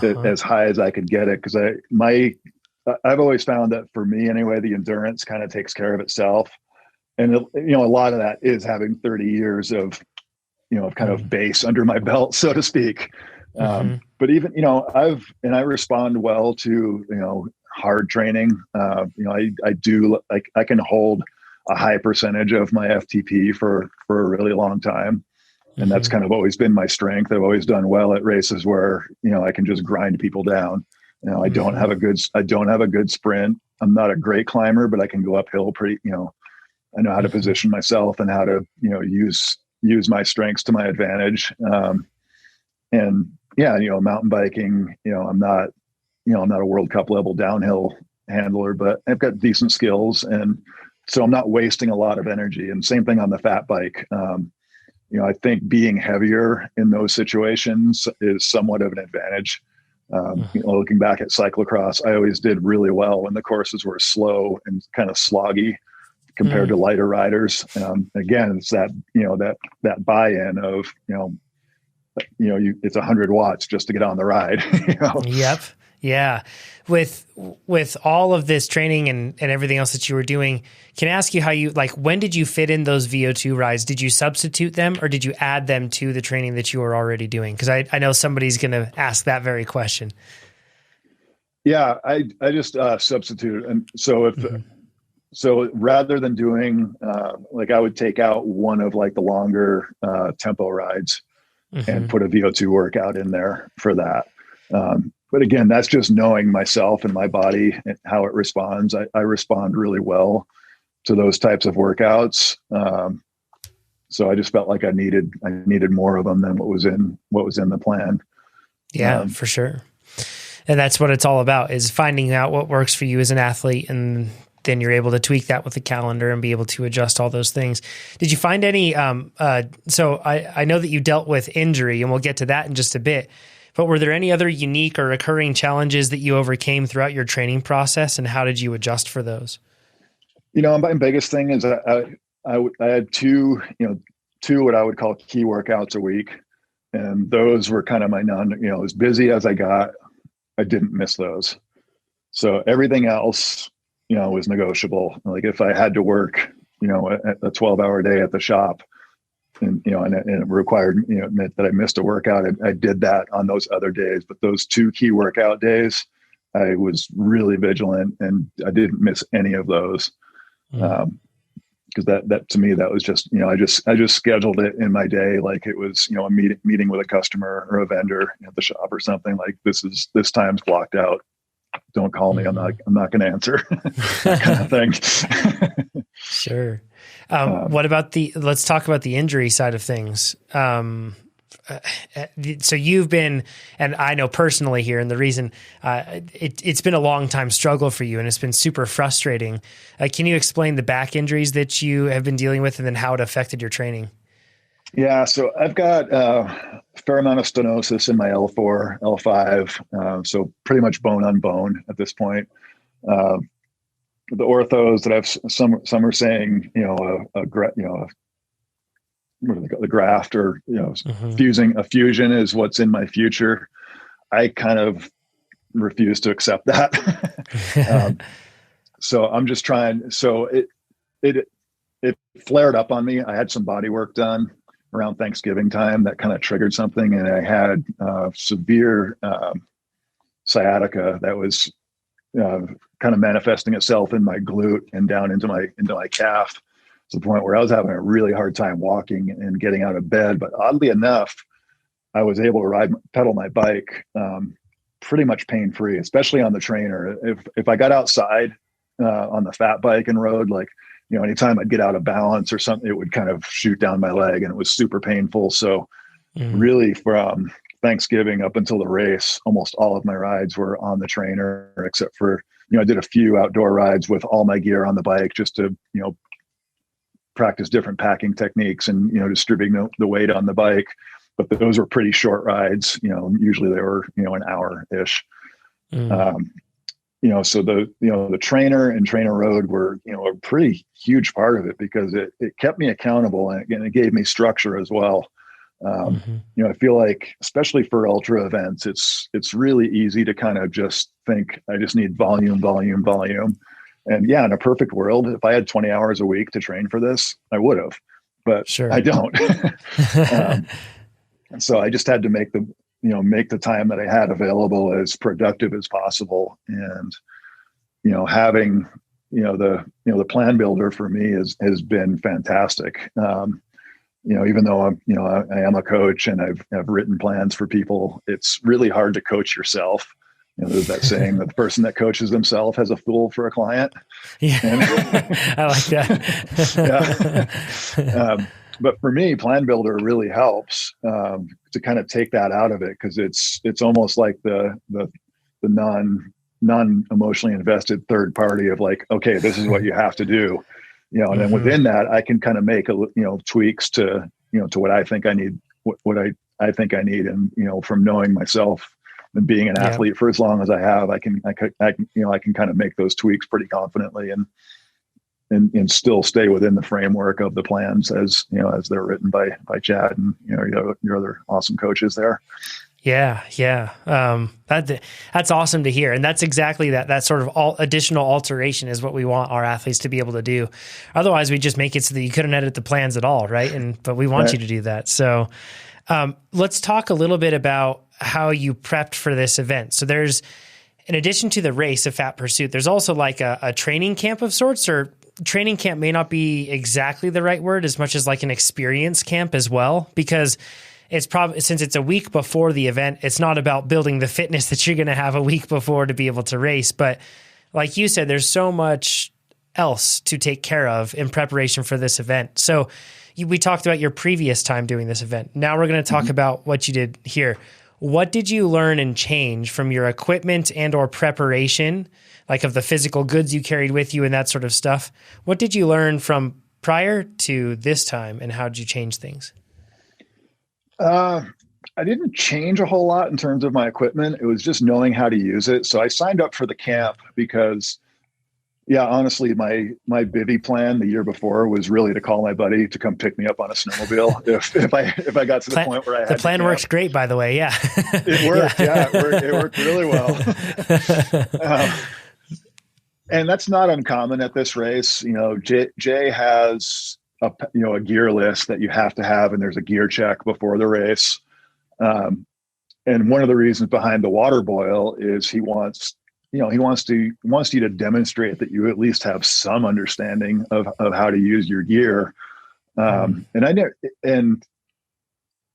as high as I could get it. Because I've always found that for me anyway, the endurance kind of takes care of itself. And, a lot of that is having 30 years of, kind of base under my belt, so to speak. But even, I respond well to, hard training. I do, like, I can hold a high percentage of my FTP for a really long time. And that's kind of always been my strength. I've always done well at races where, I can just grind people down. I don't have a good sprint. I'm not a great climber, but I can go uphill pretty, I know how to position myself and how to, use my strengths to my advantage. Mountain biking, I'm not a World Cup level downhill handler, but I've got decent skills. And so I'm not wasting a lot of energy. And same thing on the fat bike. I think being heavier in those situations is somewhat of an advantage. Looking back at cyclocross, I always did really well when the courses were slow and kind of sloggy compared to lighter riders. Again, it's that, that buy-in of, it's 100 watts just to get on the ride.
Yep. Yeah. With all of this training and everything else that you were doing, can I ask you how when did you fit in those VO2 rides? Did you substitute them or did you add them to the training that you were already doing? Because I know somebody's going to ask that very question.
Yeah, I just substitute. And so so rather than doing, I would take out one of the longer tempo rides and put a VO2 workout in there for that. But again, that's just knowing myself and my body and how it responds. I respond really well to those types of workouts. So I just felt like I needed more of them than what was in the plan.
Yeah, for sure. And that's what it's all about, is finding out what works for you as an athlete, and then you're able to tweak that with the calendar and be able to adjust all those things. Did you find any, so I know that you dealt with injury, and we'll get to that in just a bit, but were there any other unique or recurring challenges that you overcame throughout your training process, and how did you adjust for those?
My biggest thing is I had two what I would call key workouts a week. And those were kind of my as busy as I got, I didn't miss those. So everything else, was negotiable. Like if I had to work, a 12-hour day at the shop and it required, that I missed a workout, I did that on those other days. But those two key workout days, I was really vigilant, and I didn't miss any of those. Because that to me, that was just, I just scheduled it in my day like it was, a meeting with a customer or a vendor at the shop or something. Like, this time's blocked out. Don't call me. I'm not going to answer. That kind of thing.
Sure. What about let's talk about the injury side of things. So you've been, and I know personally here, and the reason it's been a long time struggle for you, and it's been super frustrating. Can you explain the back injuries that you have been dealing with, and then how it affected your training?
Yeah, so I've got a fair amount of stenosis in my L4, L5, so pretty much bone on bone at this point. The orthos that I've some are saying, what do they call the graft, or a fusion is what's in my future. I kind of refuse to accept that. So I'm just trying. So it flared up on me. I had some body work done around Thanksgiving time that kind of triggered something, and I had severe sciatica that was kind of manifesting itself in my glute and down into my calf, to the point where I was having a really hard time walking and getting out of bed. But oddly enough, I was able to pedal my bike pretty much pain-free, especially on the trainer. If I got outside on the fat bike and rode, like, anytime I'd get out of balance or something, it would kind of shoot down my leg, and it was super painful. So really, from Thanksgiving up until the race, almost all of my rides were on the trainer, except for, I did a few outdoor rides with all my gear on the bike just to, practice different packing techniques and, distributing the weight on the bike. But those were pretty short rides. Usually they were, an hour-ish. So the trainer and TrainerRoad were, a pretty huge part of it, because it kept me accountable, and it gave me structure as well. I feel like, especially for ultra events, it's really easy to kind of just think, I just need volume. And yeah, in a perfect world, if I had 20 hours a week to train for this, I would have, but sure, I don't. And so I just had to make the time that I had available as productive as possible. And, having, the plan builder for me has been fantastic. Even though I am a coach and I've written plans for people, it's really hard to coach yourself. There's that saying that the person that coaches themselves has a fool for a client.
Yeah, I like that.
But for me, Plan Builder really helps to kind of take that out of it, because it's almost like the non-emotionally invested third party of like, okay, this is what you have to do, and then within that, I can kind of make tweaks to to what I think I need, what I think I need, and from knowing myself and being an athlete for as long as I have, I can kind of make those tweaks pretty confidently and still stay within the framework of the plans as they're written by Chad and your other awesome coaches there.
Yeah. That's awesome to hear. And that's exactly that sort of additional alteration is what we want our athletes to be able to do. Otherwise we just make it so that you couldn't edit the plans at all. Right. But we want you to do that. So let's talk a little bit about how you prepped for this event. So there's, in addition to the race of Fat Pursuit, there's also like a training camp of sorts, or training camp may not be exactly the right word, as much as like an experience camp as well, because it's probably, since it's a week before the event, it's not about building the fitness that you're going to have a week before to be able to race. But like you said, there's so much else to take care of in preparation for this event. So we talked about your previous time doing this event. Now we're going to talk about what you did here. What did you learn and change from your equipment and or preparation, like of the physical goods you carried with you and that sort of stuff? What did you learn from prior to this time, and how did you change things?
I didn't change a whole lot in terms of my equipment. It was just knowing how to use it. So I signed up for the camp because, honestly, my bivvy plan the year before was really to call my buddy to come pick me up on a snowmobile if I got to the point where I had
the plan works great, by the way. Yeah,
it worked. It worked really well. And that's not uncommon at this race. Jay has a gear list that you have to have, and there's a gear check before the race. And one of the reasons behind the water boil is he wants he wants you to demonstrate that you at least have some understanding of how to use your gear. And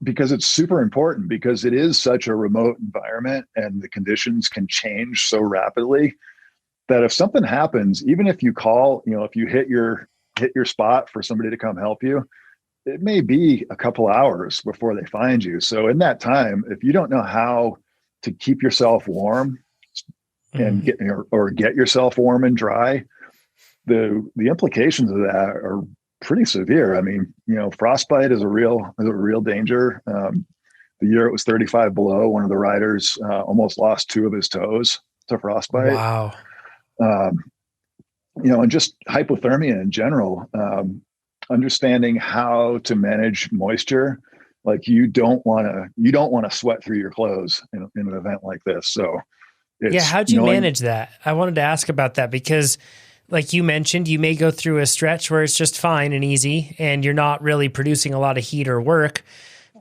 because it's super important, because it is such a remote environment and the conditions can change so rapidly, that if something happens, even if you call, if you hit your spot for somebody to come help you, it may be a couple hours before they find you. So in that time, if you don't know how to keep yourself warm and get yourself warm and dry, the implications of that are pretty severe. I mean, frostbite is a real danger. The year it was 35 below, one of the riders almost lost 2 of his toes to frostbite.
Wow.
And just hypothermia in general, understanding how to manage moisture. Like you don't want to sweat through your clothes in an event like this. So
how'd you manage that? I wanted to ask about that because like you mentioned, you may go through a stretch where it's just fine and easy and you're not really producing a lot of heat or work.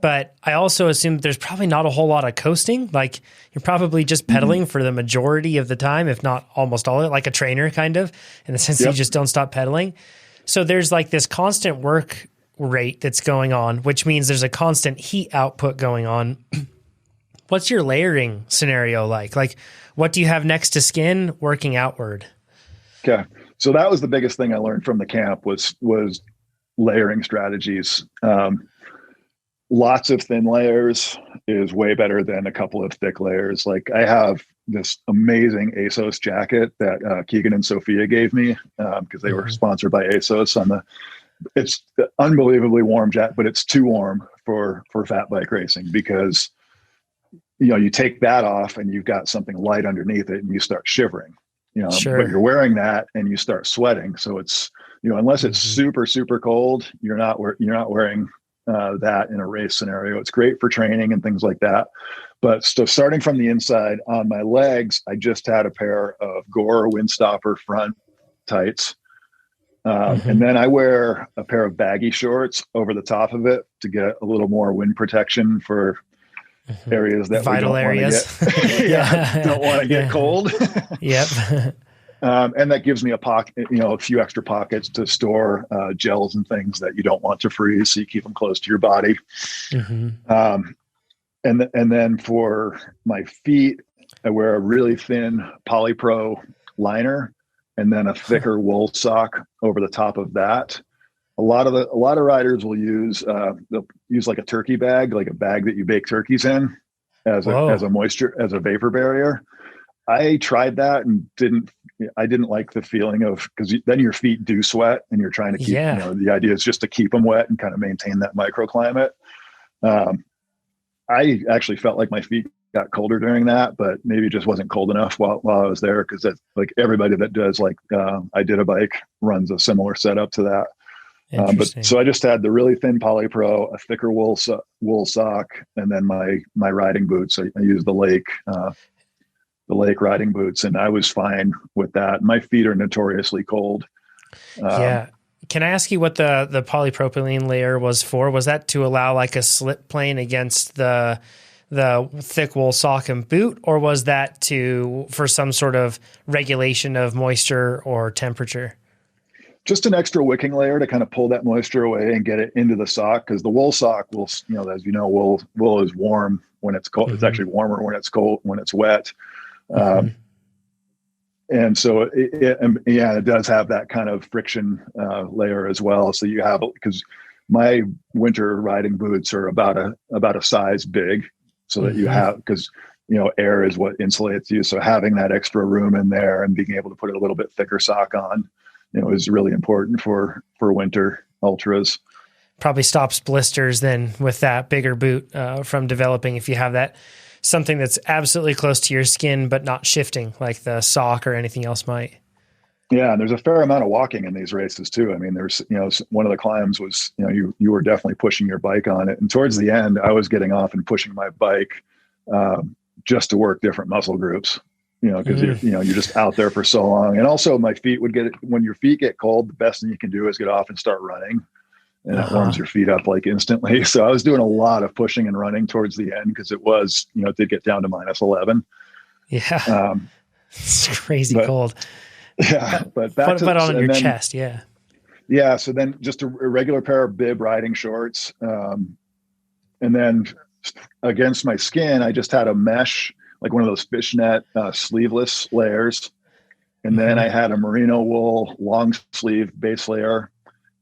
But I also assume there's probably not a whole lot of coasting. Like you're probably just pedaling for the majority of the time, if not almost all of it, like a trainer kind of, in the sense that you just don't stop pedaling. So there's like this constant work rate that's going on, which means there's a constant heat output going on. What's your layering scenario like? Like what do you have next to skin working outward?
Okay. So that was the biggest thing I learned from the camp was layering strategies. Lots of thin layers is way better than a couple of thick layers. Like I have this amazing ASOS jacket that Keegan and Sophia gave me because they were sponsored by ASOS. It's unbelievably warm jacket, but it's too warm for fat bike racing because you take that off and you've got something light underneath it and you start shivering.
Sure.
But you're wearing that and you start sweating. So it's unless it's super super cold, you're not wearing that in a race scenario. It's great for training and things like that. But so starting from the inside, on my legs, I just had a pair of Gore Windstopper front tights. And then I wear a pair of baggy shorts over the top of it to get a little more wind protection for areas that
vital areas.
Don't want to get cold.
Yep.
And that gives me a pocket, a few extra pockets to store gels and things that you don't want to freeze. So you keep them close to your body. And then for my feet, I wear a really thin Polypro liner and then a thicker wool sock over the top of that. A lot of riders will use they'll use like a turkey bag, like a bag that you bake turkeys in as a vapor barrier. I tried that and I didn't like the feeling of, because then your feet do sweat and you're trying to keep, the idea is just to keep them wet and kind of maintain that microclimate. I actually felt like my feet got colder during that, but maybe it just wasn't cold enough while I was there. Cause that's like everybody that does I did a bike runs a similar setup to that. But so I just had the really thin Polypro, a thicker wool sock, and then my riding boots. I used the Lake riding boots, and I was fine with that. My feet are notoriously cold.
Can I ask you what the polypropylene layer was for? Was that to allow like a slip plane against the thick wool sock and boot, or was that for some sort of regulation of moisture or temperature?
Just an extra wicking layer to kind of pull that moisture away and get it into the sock. Because the wool sock will, as you know, wool is warm when it's cold. It's actually warmer when it's cold, when it's wet. And so it does have that kind of friction layer as well. So you have, because my winter riding boots are about a size big, so that you have, because air is what insulates you. So having that extra room in there and being able to put a little bit thicker sock on, is really important for winter ultras.
Probably stops blisters then with that bigger boot from developing, if you have that something that's absolutely close to your skin but not shifting like the sock or anything else might.
Yeah, and there's a fair amount of walking in these races too. I mean, there's one of the climbs was you were definitely pushing your bike on it, and towards the end I was getting off and pushing my bike just to work different muscle groups. Because you're just out there for so long. And also my feet when your feet get cold, the best thing you can do is get off and start running. And that warms your feet up like instantly. So I was doing a lot of pushing and running towards the end because it was, it did get down to -11.
Yeah. It's crazy cold.
Yeah, but back
but on your chest, yeah.
Yeah, so then just a regular pair of bib riding shorts. And then against my skin, I just had a mesh, like one of those fishnet sleeveless layers. And then I had a merino wool long sleeve base layer,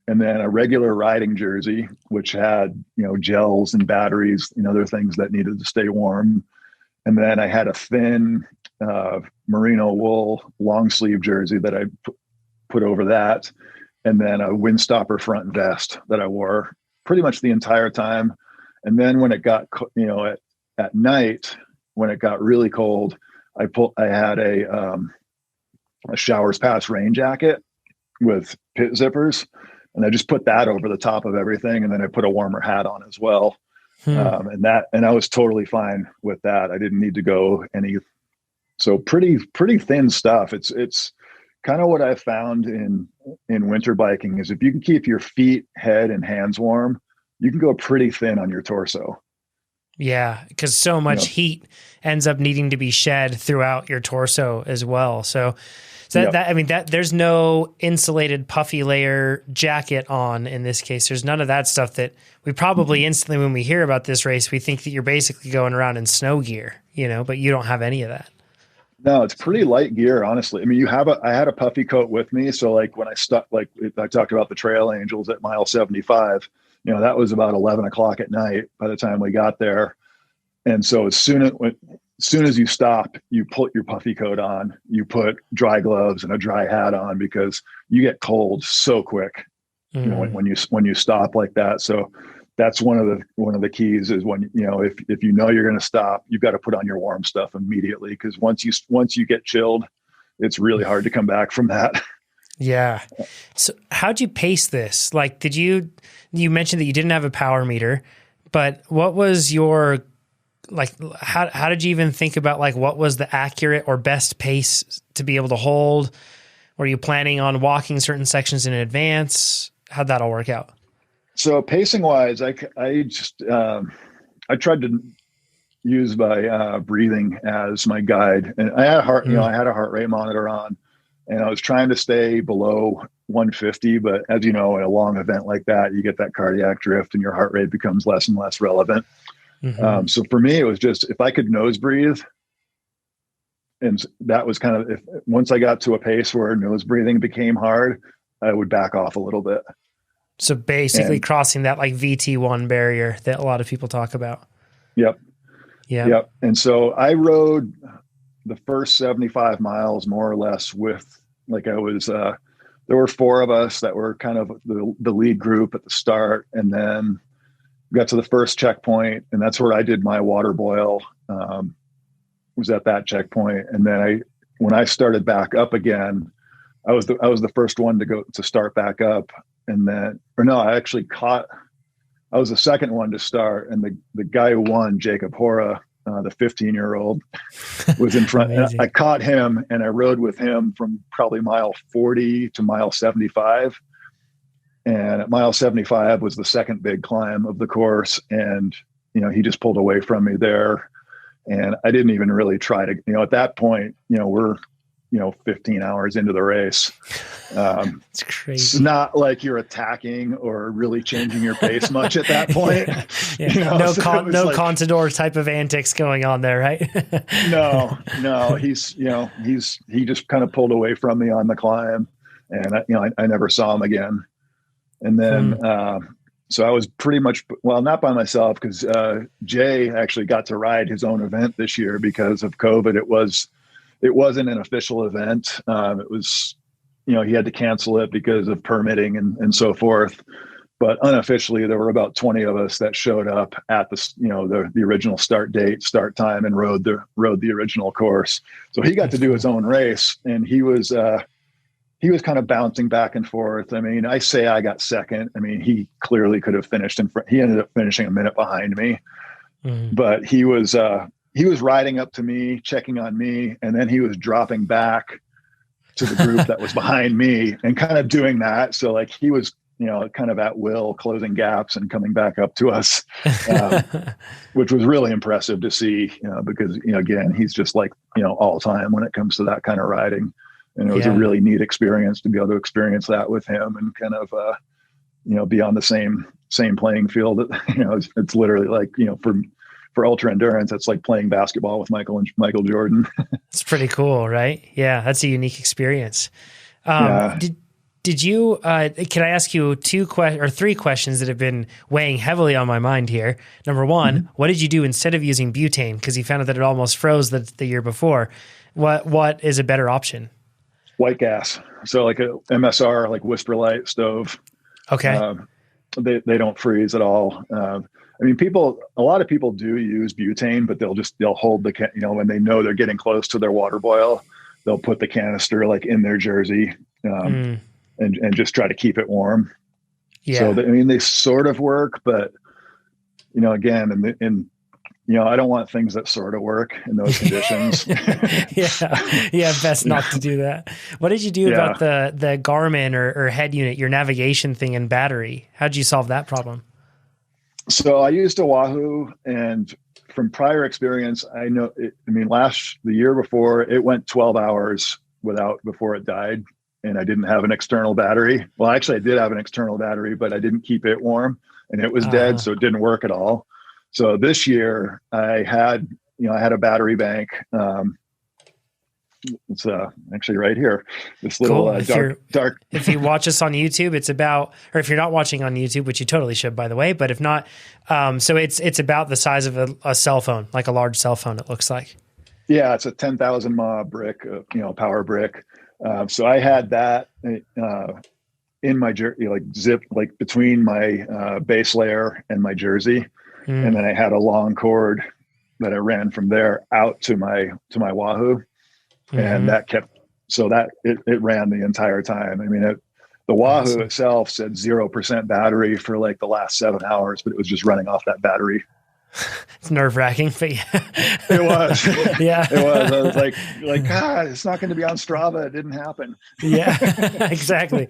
and then a regular riding jersey, which had, gels and batteries and other things that needed to stay warm. And then I had a thin merino wool long sleeve jersey that I put over that. And then a windstopper front vest that I wore pretty much the entire time. And then when it got, at night, when it got really cold, I had a Showers Pass rain jacket with pit zippers, and I just put that over the top of everything. And then I put a warmer hat on as well. And I was totally fine with that. I didn't need to go so pretty thin stuff. It's kind of what I found in winter biking is if you can keep your feet, head, and hands warm, you can go pretty thin on your torso.
Yeah, because so much heat ends up needing to be shed throughout your torso as well. So there's no insulated puffy layer jacket on in this case. There's none of that stuff that we probably instantly, when we hear about this race, we think that you're basically going around in snow gear, but you don't have any of that.
No, it's pretty light gear, honestly. I mean, I had a puffy coat with me. So like when I talked about the Trail Angels at mile 75, that was about 11 o'clock at night by the time we got there. And so as soon as you stop, you put your puffy coat on, you put dry gloves and a dry hat on, because you get cold so quick, when you stop like that. So that's one of the keys is when, if you're going to stop, you've got to put on your warm stuff immediately. Because once you get chilled, it's really hard to come back from that.
Yeah. So how'd you pace this? Like, you mentioned that you didn't have a power meter, but what was your, how did you even think about what was the accurate or best pace to be able to hold? Were you planning on walking certain sections in advance? How'd that all work out?
So pacing wise, I tried to use my breathing as my guide, and I had I had a heart rate monitor on, and I was trying to stay below 150. But as in a long event like that, you get that cardiac drift, and your heart rate becomes less and less relevant. So for me, it was just if I could nose breathe, and that was kind of once I got to a pace where nose breathing became hard, I would back off a little bit.
So basically crossing that VT1 barrier that a lot of people talk about.
Yep. And so I rode the first 75 miles more or less with there were four of us that were kind of the lead group at the start. And then we got to the first checkpoint, and that's where I did my water boil, was at that checkpoint. And then when I started back up again, I was the first one to start back up. And then, I was the second one to start. And the guy who won, Jacob Hora, the 15-year-old, was in front. And I caught him, and I rode with him from probably mile 40 to mile 75. And at mile 75 was the second big climb of the course. And, he just pulled away from me there. And I didn't even really try to, at that point, we're, 15 hours into the race.
It's crazy.
It's not like you're attacking or really changing your pace much at that point.
Yeah. No Contador type of antics going on there, right?
No, he just kind of pulled away from me on the climb, and I never saw him again. And then, so I was pretty much, not by myself, because Jay actually got to ride his own event this year because of COVID. It wasn't an official event. It was, he had to cancel it because of permitting and so forth. But unofficially, there were about 20 of us that showed up at the original start time, and rode the original course. So he got to do his own race, and he was kind of bouncing back and forth. I mean, I say I got second. I mean, he clearly could have finished in front. He ended up finishing a minute behind me, but he was riding up to me, checking on me, and then he was dropping back to the group that was behind me and kind of doing that. So he was kind of at will, closing gaps and coming back up to us, which was really impressive to see, because, again, he's just like, all time when it comes to that kind of riding. And it was a really neat experience to be able to experience that with him and kind of, be on the same playing field. It's literally like, for ultra endurance, it's like playing basketball with Michael Jordan.
It's pretty cool, right? Yeah, that's a unique experience. Did you, can I ask you three questions that have been weighing heavily on my mind here? Number one, what did you do instead of using butane? Because you found out that it almost froze the year before. What is a better option?
White gas. So like a MSR, like Whisper Light stove.
Okay.
They don't freeze at all. A lot of people do use butane, but they'll hold the, when they know they're getting close to their water boil, they'll put the canister like in their jersey. And just try to keep it warm. Yeah. So, they sort of work, but, again, I don't want things that sort of work in those conditions.
Yeah. Best not to do that. What did you do about the Garmin or head unit, your navigation thing and battery? How did you solve that problem?
So I used a Wahoo, and from prior experience, I know, the year before, it went 12 hours before it died. And I didn't have an external battery. Well, actually I did have an external battery, but I didn't keep it warm and it was dead. So it didn't work at all. So this year I had a battery bank. It's actually right here. This little dark.
If you watch us on YouTube, it's about, or if you're not watching on YouTube, which you totally should, by the way, but if not, so it's about the size of a cell phone, like a large cell phone, it looks like.
Yeah. It's a 10,000 mAh brick, power brick. So I had that in my jersey, like zipped like between my base layer and my jersey. And then I had a long cord that I ran from there out to my Wahoo. And that it ran the entire time. The Wahoo itself said 0% battery for like the last 7 hours, but it was just running off that battery.
It's nerve-wracking, but
it was.
Yeah,
it was. I was like, God, it's not going to be on Strava. It didn't happen.
Yeah, exactly.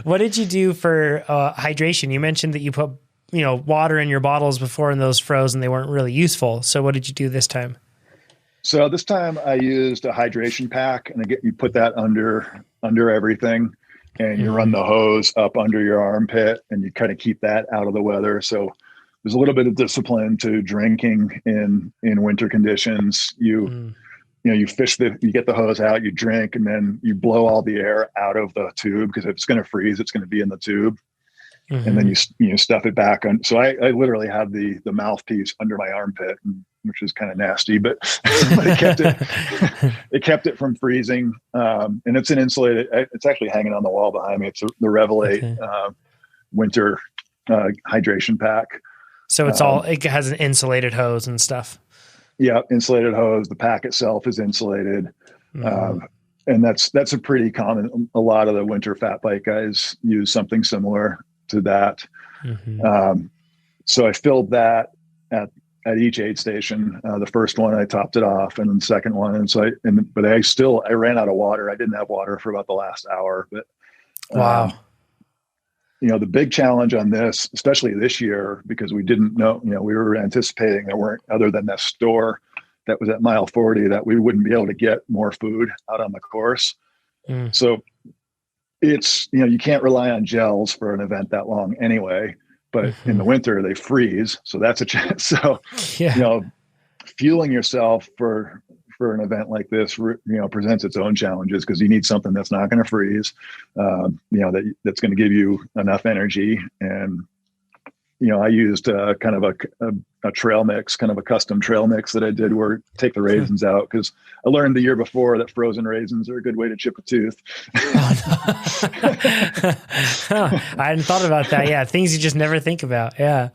What did you do for hydration? You mentioned that you put, water in your bottles before and those froze and they weren't really useful. So what did you do this time?
So this time I used a hydration pack, and you put that under everything, and you run the hose up under your armpit, and you kind of keep that out of the weather. So there's a little bit of discipline to drinking in winter conditions. You fish you get the hose out, you drink, and then you blow all the air out of the tube, because if it's going to freeze, it's going to be in the tube. And then you stuff it back on. So I literally had the mouthpiece under my armpit, which is kind of nasty, but it kept it from freezing. And it's an insulated, it's actually hanging on the wall behind me. It's the Revelate winter hydration pack.
So it has an insulated hose and stuff.
Yeah. Insulated hose. The pack itself is insulated. And that's a pretty common, a lot of the winter fat bike guys use something similar to that. So I filled that at each aid station. The first one I topped it off, and then the second one. But I ran out of water. I didn't have water for about the last hour, but
wow.
The big challenge on this, especially this year, because we didn't know, we were anticipating there weren't, other than that store that was at mile 40, that we wouldn't be able to get more food out on the course. So it's, you can't rely on gels for an event that long anyway, but in the winter they freeze. So that's a chance. So, fueling yourself for an event like this, presents its own challenges, because you need something that's not going to freeze, that's going to give you enough energy. And, I used kind of a trail mix, kind of a custom trail mix that I did, where take the raisins out, because I learned the year before that frozen raisins are a good way to chip a tooth.
I hadn't thought about that. Yeah. Things you just never think about. Yeah.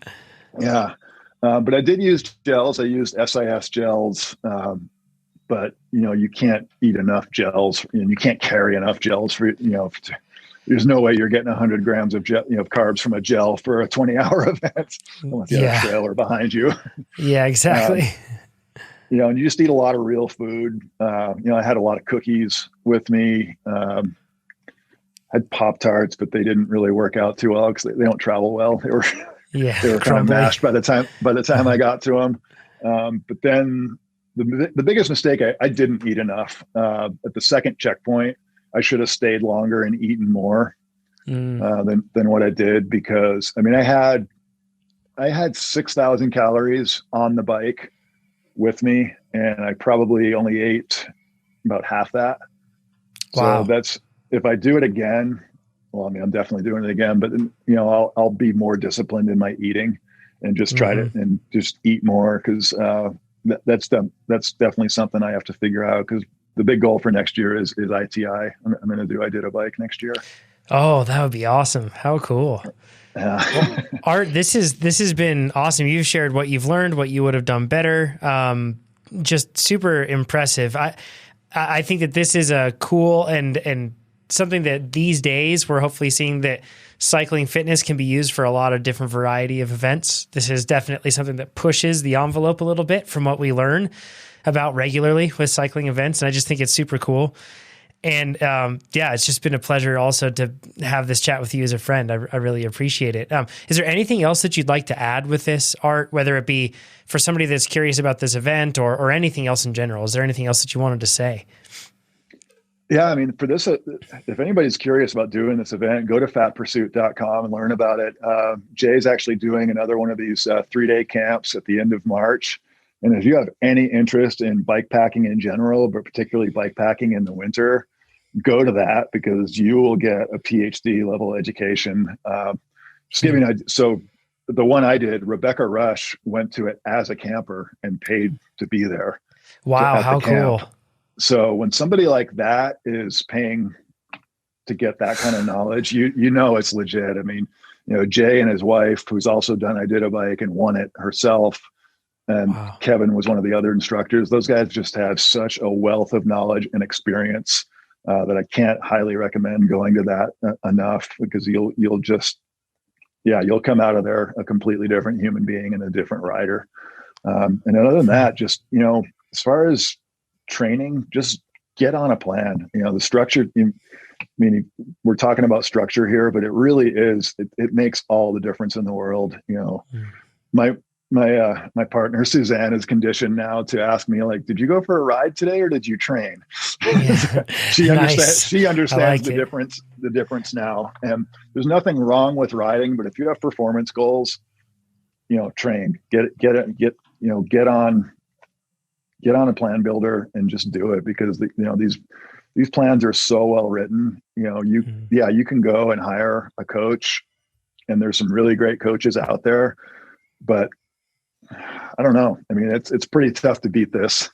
Yeah. But I did use gels. I used SIS gels. But you can't eat enough gels, and you can't carry enough gels for, there's no way you're getting 100 grams of carbs from a gel for a 20-hour event unless you have a trailer behind you.
Yeah, exactly.
And you just eat a lot of real food. I had a lot of cookies with me. had Pop-Tarts, but they didn't really work out too well because they don't travel well. They were they were kind of mashed by the time I got to them. But then the biggest mistake, I didn't eat enough. At the second checkpoint, I should have stayed longer and eaten more than what I did, because I mean, I had 6,000 calories on the bike with me, and I probably only ate about half that.
Wow.
So that's, if I do it again, well, I mean, I'm definitely doing it again, but I'll be more disciplined in my eating and just try to and just eat more, because that's definitely something I have to figure out, because the big goal for next year is ITI. I'm going to do I Did a Bike next year. Oh,
that would be awesome. How cool. Well, Art, this has been awesome. You've shared what you've learned, what you would have done better. Just super impressive. I think that this is a cool and something that these days we're hopefully seeing that cycling fitness can be used for a lot of different variety of events. This is definitely something that pushes the envelope a little bit from what we learn about regularly with cycling events. And I just think it's super cool. And it's just been a pleasure also to have this chat with you as a friend. I really appreciate it. Is there anything else that you'd like to add with this, Art, whether it be for somebody that's curious about this event or anything else in general? Is there anything else that you wanted to say?
Yeah, I mean, for this, if anybody's curious about doing this event, go to fatpursuit.com and learn about it. Jay's actually doing another one of these 3-day camps at the end of March. And if you have any interest in bike packing in general, but particularly bike packing in the winter, go to that, because you will get a PhD level education. So the one I did, Rebecca Rush went to it as a camper and paid to be there.
Wow, how cool.
So when somebody like that is paying to get that kind of knowledge, you know it's legit. I mean, Jay and his wife, who's also done I Did a Bike and won it herself, and Kevin was one of the other instructors. Those guys just have such a wealth of knowledge and experience that I can't highly recommend going to that enough, because you'll come out of there a completely different human being and a different rider. And other than that, just, as far as training, just get on a plan. The structure, I mean, we're talking about structure here, but it really is, it makes all the difference in the world. My partner Suzanne is conditioned now to ask me, like, did you go for a ride today or did you train? Yeah. She understands the difference now. And there's nothing wrong with riding, but if you have performance goals, train, get on a plan builder and just do it, because these plans are so well written. You can go and hire a coach, and there's some really great coaches out there, but I don't know. I mean, it's pretty tough to beat this,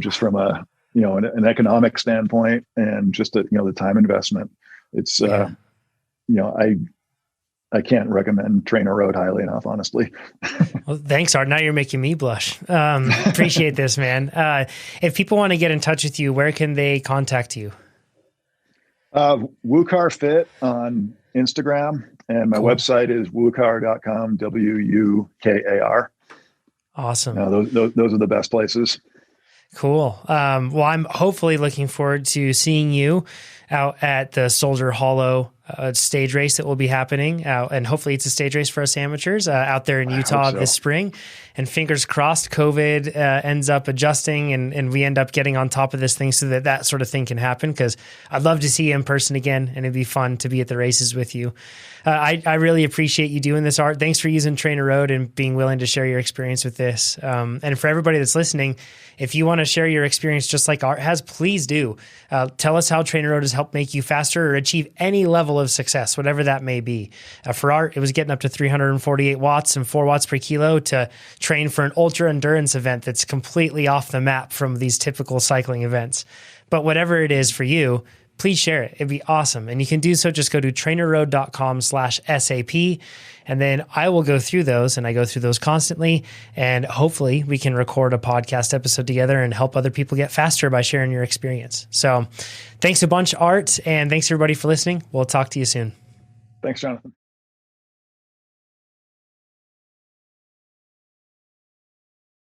just from an economic standpoint, and just the time investment. It's, I can't recommend TrainerRoad highly enough, honestly.
Well, thanks, Art. Now you're making me blush. Appreciate this, man. If people want to get in touch with you, where can they contact you? WooCar Fit on Instagram, and my website is wookar.com, WUKAR. Awesome.
Those are the best places.
Cool. Well, I'm hopefully looking forward to seeing you out at the Soldier Hollow stage race that will be happening. And hopefully it's a stage race for us amateurs out there in Utah this spring. And fingers crossed COVID ends up adjusting and we end up getting on top of this thing so that sort of thing can happen, because I'd love to see you in person again, and it'd be fun to be at the races with you. I really appreciate you doing this, Art. Thanks for using TrainerRoad and being willing to share your experience with this. And for everybody that's listening, if you want to share your experience just like Art has, please do. Tell us how TrainerRoad has helped make you faster or achieve any level of success, whatever that may be. For Art, it was getting up to 348 watts and 4 watts per kilo to train for an ultra endurance event that's completely off the map from these typical cycling events. But whatever it is for you, please share it. It'd be awesome. And you can do so. Just go to trainerroad.com/SAP. And then I will go through those, and I go through those constantly. And hopefully we can record a podcast episode together and help other people get faster by sharing your experience. So thanks a bunch, Art. And thanks everybody for listening. We'll talk to you soon.
Thanks, Jonathan.